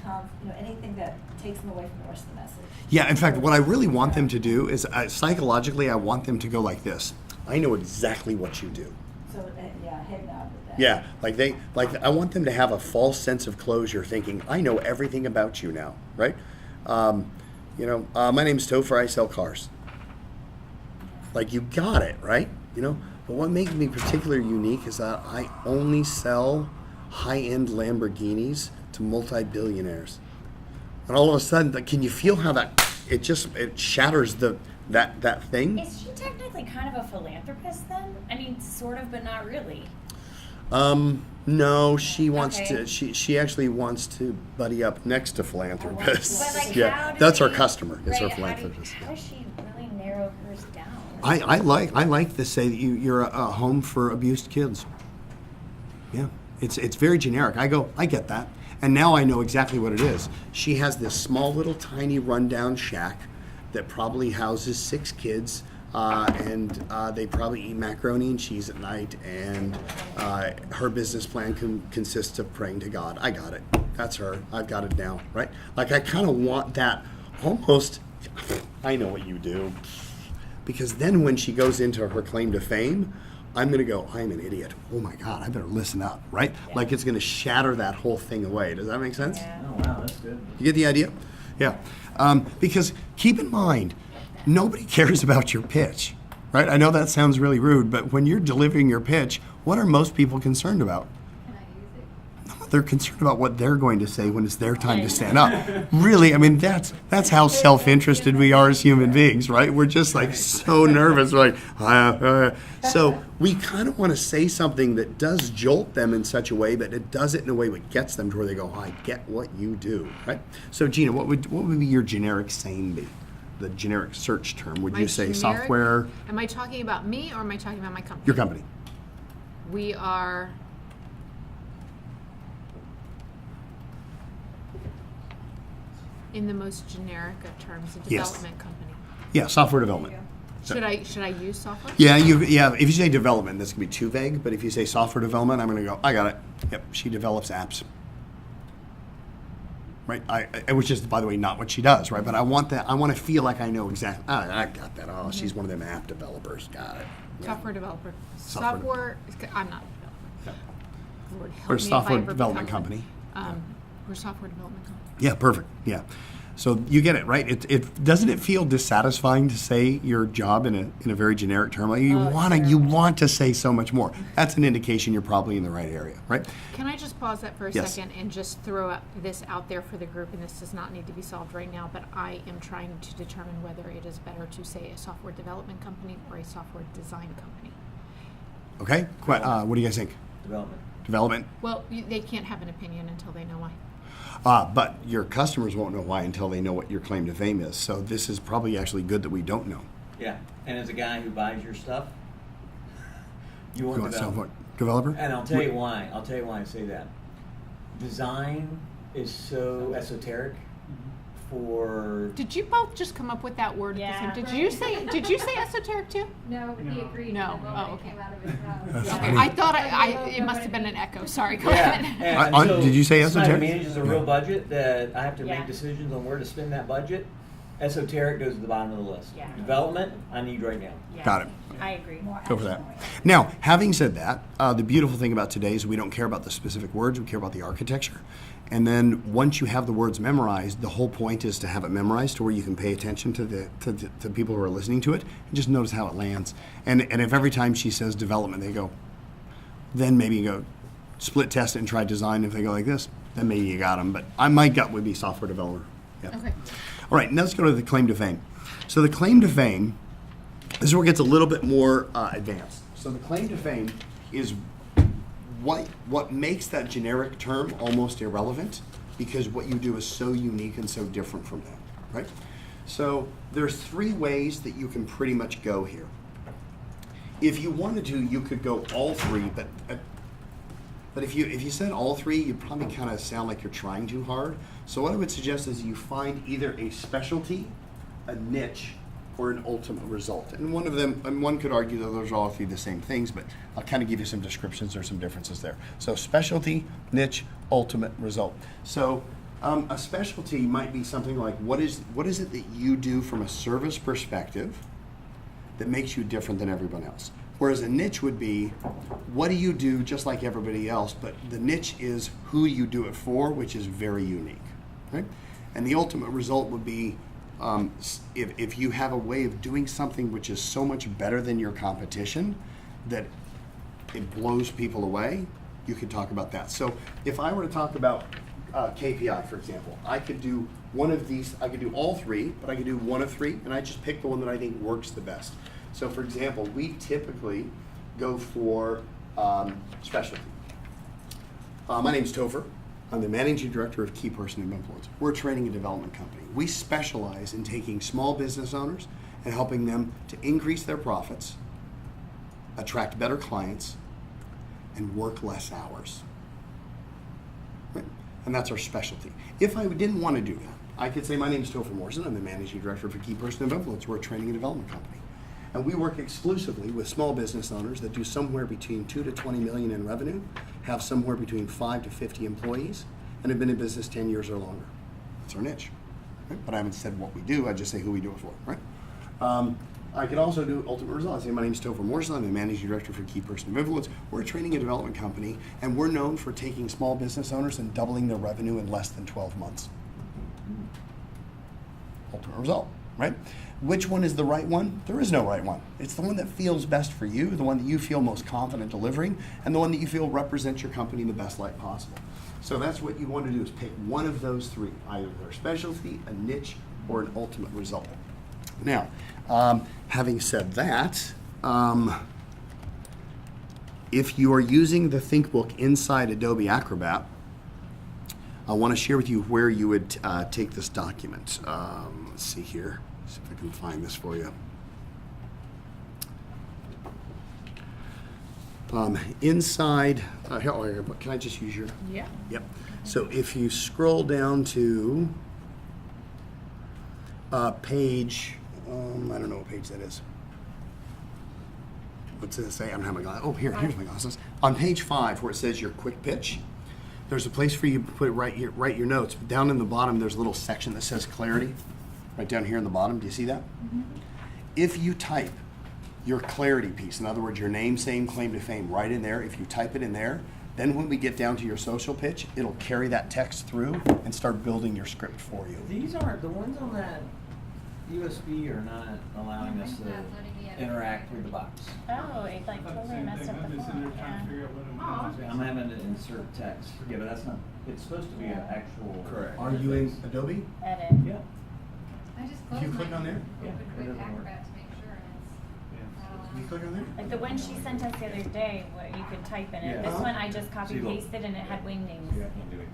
anything that takes them away from the rest of the message. Yeah, in fact, what I really want them to do is psychologically, I want them to go like this. I know exactly what you do. So, head nod with that. Yeah, I want them to have a false sense of closure, thinking I know everything about you now, right? My name's Topher. I sell cars. Like you got it, right? But what makes me particularly unique is that I only sell high-end Lamborghinis to multi-billionaires. And all of a sudden, can you feel how that it shatters that thing? Is she technically kind of a philanthropist then? I mean, sort of, but not really. No, she wants Okay. to. She actually wants to buddy up next to philanthropists. But, like, how Yeah, does that's she- our customer. Is our right, philanthropist. How does she really narrow hers down? I like to say that you're a home for abused kids. Yeah, it's very generic. I get that, and now I know exactly what it is. She has this small little tiny rundown shack that probably houses 6 kids, and they probably eat macaroni and cheese at night. And her business plan consists of praying to God. I got it. That's her. I've got it now, right? Like I kind of want that almost. I know what you do. Because then when she goes into her claim to fame, I'm going to go, I'm an idiot. Oh my God, I better listen up, right? Yeah. Like it's going to shatter that whole thing away. Does that make sense? Yeah. Oh, wow, that's good. You get the idea? Yeah. Because keep in mind, nobody cares about your pitch, right? I know that sounds really rude, but when you're delivering your pitch, what are most people concerned about? Can I use it? No, they're concerned about what they're going to say when it's their time to stand up. Really, I mean, that's how self-interested we are as human beings, right? We're just like so nervous, we're like, So we kind of want to say something that does jolt them in such a way, but it does it in a way that gets them to where they go, I get what you do, right? So Gina, what would be your generic saying be? The generic search term? Would My you say generic- software? Am I talking about me or am I talking about my company? Your company. We are in the most generic of terms, a Yes. development company. Yeah, software development. So- Should I use software? Yeah, if you say development, that's gonna be too vague, but if you say software development, I'm gonna go, I got it. Yep, she develops apps. Right, which is, by the way, not what she does, right? But I want to feel like I know exactly, I got that, oh, she's one of them app developers, got it. Software developer. Software- I'm not a developer. Lord, help We're a me if I software ever development become company. one. We're a software development company. Yeah, perfect, yeah. So you get it, right? It doesn't it feel dissatisfying to say your job in a very generic term? Like you want to say so much more. That's an indication you're probably in the right area, right? Can I just pause that for a Yes. second and just throw this out there for the group, and this does not need to be solved right now, but I am trying to determine whether it is better to say a software development company or a software design company. Okay, what do you guys think? Development. Development? Well, they can't have an opinion until they know why. But your customers won't know why until they know what your claim to fame is. So this is probably actually good that we don't know. Yeah, and as a guy who buys your stuff, you want You want development. software developer? And I'll tell you why. I'll tell you why I say that. Design is so esoteric for. Did you both just come up with that word Yeah. at the same? Did you say esoteric too? No, he agreed. No. The Oh, moment okay. it came out of his mouth. Okay, I thought it must have been an echo. Sorry, go Yeah. ahead. And Did you say somebody esoteric? manages a real budget that I have to Yeah. make decisions on where to spend that budget. Esoteric goes to the bottom of the list. Yeah. Development, I need right now. Yeah. Got it. I agree. More Go for that. action-oriented. Now, having said that, the beautiful thing about today is we don't care about the specific words, we care about the architecture. And then once you have the words memorized, the whole point is to have it memorized to where you can pay attention to the people who are listening to it and just notice how it lands. And if every time she says development, they go, then maybe you go split test it and try design. If they go like this, then maybe you got them. But my gut would be software developer. Yeah. Okay. All right, now let's go to the claim to fame. So the claim to fame, this is where it gets a little bit more advanced. So the claim to fame is what makes that generic term almost irrelevant, because what you do is so unique and so different from that, right? So there's 3 ways that you can pretty much go here. If you wanted to, you could go all 3, but if you said all 3, you'd probably kind of sound like you're trying too hard. So what I would suggest is you find either a specialty, a niche, or an ultimate result. And one of them, and one could argue that those are all 3 the same things, but I'll kind of give you some descriptions or some differences there. So specialty, niche, ultimate result. So a specialty might be something like, what is it that you do from a service perspective that makes you different than everyone else? Whereas a niche would be, what do you do just like everybody else, but the niche is who you do it for, which is very unique, right? And the ultimate result would be, if you have a way of doing something which is so much better than your competition that it blows people away, you could talk about that. So if I were to talk about KPI, for example, I could do one of these, I could do all 3, but I could do one of 3, and I just pick the one that I think works the best. So for example, we typically go for specialty. My name's Topher. I'm the Managing Director of Key Person and Influence. We're a training and development company. We specialize in taking small business owners and helping them to increase their profits, attract better clients, and work less hours. Right? And that's our specialty. If I didn't want to do that, I could say, my name is Topher Morrison. I'm the Managing Director for Key Person of Influence. We're a training and development company. And we work exclusively with small business owners that do somewhere between 2 to 20 million in revenue, have somewhere between 5 to 50 employees, and have been in business 10 years or longer. That's our niche. Right? But I haven't said what we do, I just say who we do it for, right? I could also do ultimate results. I say, my name is Topher Morrison. I'm the Managing Director for Key Person of Influence. We're a training and development company, and we're known for taking small business owners and doubling their revenue in less than 12 months. Ultimate result, right? Which one is the right one? There is no right one. It's the one that feels best for you, the one that you feel most confident delivering, and the one that you feel represents your company in the best light possible. So that's what you want to do, is pick one of those three, either their specialty, a niche, or an ultimate result. Now, having said that, if you are using the ThinkBook inside Adobe Acrobat, I want to share with you where you would take this document. Let's see here. See if I can find this for you. Inside, here, can I just use your? Yeah. Yep. So if you scroll down to page, I don't know what page that is. What's it say? I don't have my glasses. Oh, here's my glasses. On page 5, where it says your quick pitch, there's a place for you to put write your notes. But down in the bottom, there's a little section that says clarity. Right down here in the bottom. Do you see that? Mm-hmm. If you type your clarity piece, in other words, your name, same claim to fame, right in there, if you type it in there, then when we get down to your social pitch, it'll carry that text through and start building your script for you. These aren't, the ones on that USB are not allowing us to interact with the box. Oh, it like totally messed up the font, yeah. I'm having to insert text. Yeah, but that's not, it's supposed to be an actual. Correct. Are you in Adobe? Edit. Yeah. I just If you closed click mine. on there? Yeah. Opened with Acrobat to make sure, and You it's. click on there? Like the one she sent us the other day, where you could type in it. Yeah. This one I just copy See, look. pasted and it had wingdings. Yeah, I can't do it.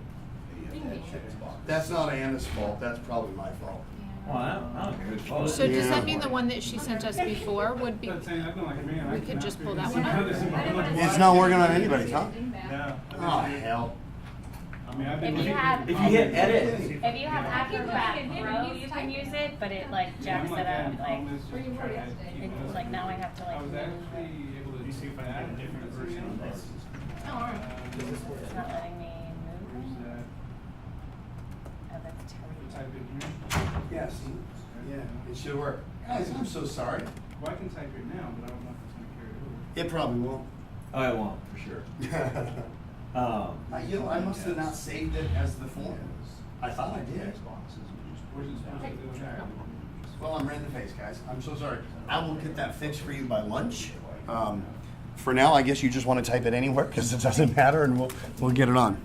That's not Anna's fault. That's probably my fault. Well, I don't care who's fault. So does Yeah. that mean the one that she sent us before would be, That's saying, I've been like, man, we I could cannot just pull figure that this one out. out? This is I didn't what wanna I'm It's not working on anybody's, huh? Yeah. Oh, hell. I mean, I've been If you looking- have- If you hit edit, If you have Acrobat Pro, you can use it, but it like jacks it up, like, it's like now I have to I like was move. actually able to see if I had a different version of this. It's not letting me Where's move. that? Oh, that's terrible. Type it here. Yes. Yeah, it should work. Guys, I'm so sorry. Well, I can type it now, but I don't know if it's gonna carry over. It probably won't. oh, I won't, for sure. You know, I must have not saved it as the form. I thought I did. Where's it supposed to go there? Well, I'm red in the face, guys. I'm so sorry. I will get that fixed for you by lunch. For now, I guess you just want to type it anywhere because it doesn't matter, and we'll get it on.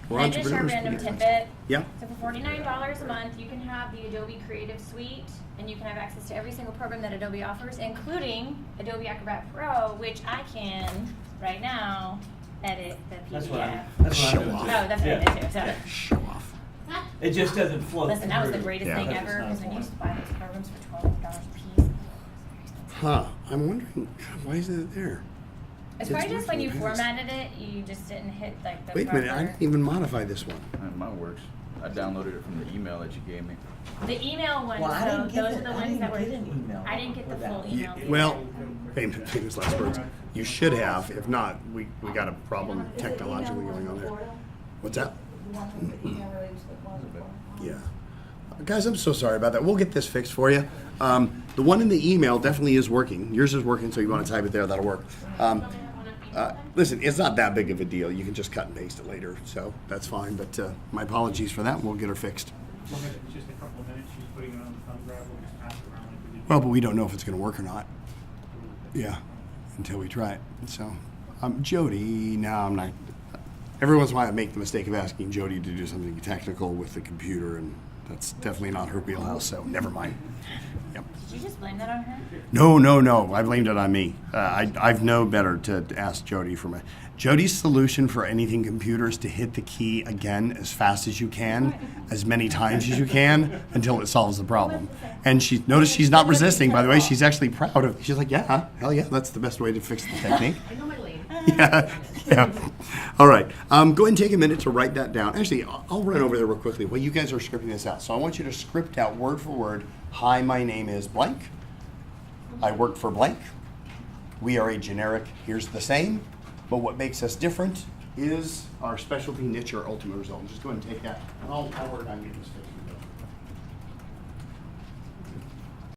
We're Can I just share a entrepreneurs. random We get it. tidbit? Yeah. So for $49 a month, you can have the Adobe Creative Suite, and you can have access to every single program that Adobe offers, including Adobe Acrobat Pro, which I can, right now, edit the PDF. That's what I'm Show doing. off. Oh, that's what I did too, so. Show off. It just doesn't flow Listen, that was the through. greatest Yeah. thing Because ever, it's not because when you form. used to buy those programs for $12 a piece. Huh. I'm wondering, why isn't it there? It's It's probably just when you working, yes. formatted it, you just didn't hit like the Wait a minute, I proper- didn't even modify this one. Mine works. I downloaded it from the email that you gave me. The email ones, Well, I so didn't get those it. are the I ones didn't that were. get an email I didn't get the with full that. email. Well, famous last words. You should have. If not, we got a problem technologically going on there. What's that? You want to put email related to the one before? Yeah. Guys, I'm so sorry about that. We'll get this fixed for you. The one in the email definitely is working. Yours is working, so you want to type it there, that'll work. Listen, it's not that big of a deal. You can just cut and paste it later, so that's fine. But my apologies for that, and we'll get her fixed. It's just a couple of minutes, she's putting it on the thumb drive, we'll just pass it around like we did. Well, but we don't know if it's going to work or not. Yeah, until we try it. So, Jody, no, I'm not. Every once in a while, I make the mistake of asking Jody to do something technical with the computer, and that's definitely not her wheelhouse, so never mind. Yep. Did you just blame that on her? No. I blamed it on me. I've known better to ask Jody for my. Jody's solution for anything computer is to hit the key again as fast as you can, as many times as you can, until it solves the problem. And notice she's not resisting, by the way. She's actually proud of. She's like, yeah, hell yeah, that's the best way to fix the technique. I know my lane. Yeah. All right. Go ahead and take a minute to write that down. Actually, I'll run over there real quickly while you guys are scripting this out. So I want you to script out word for word. Hi, my name is blank. I work for blank. We are a generic, here's the same. But what makes us different is our specialty, niche, or ultimate result. Just go ahead and take that. And I'll work on getting this fixed.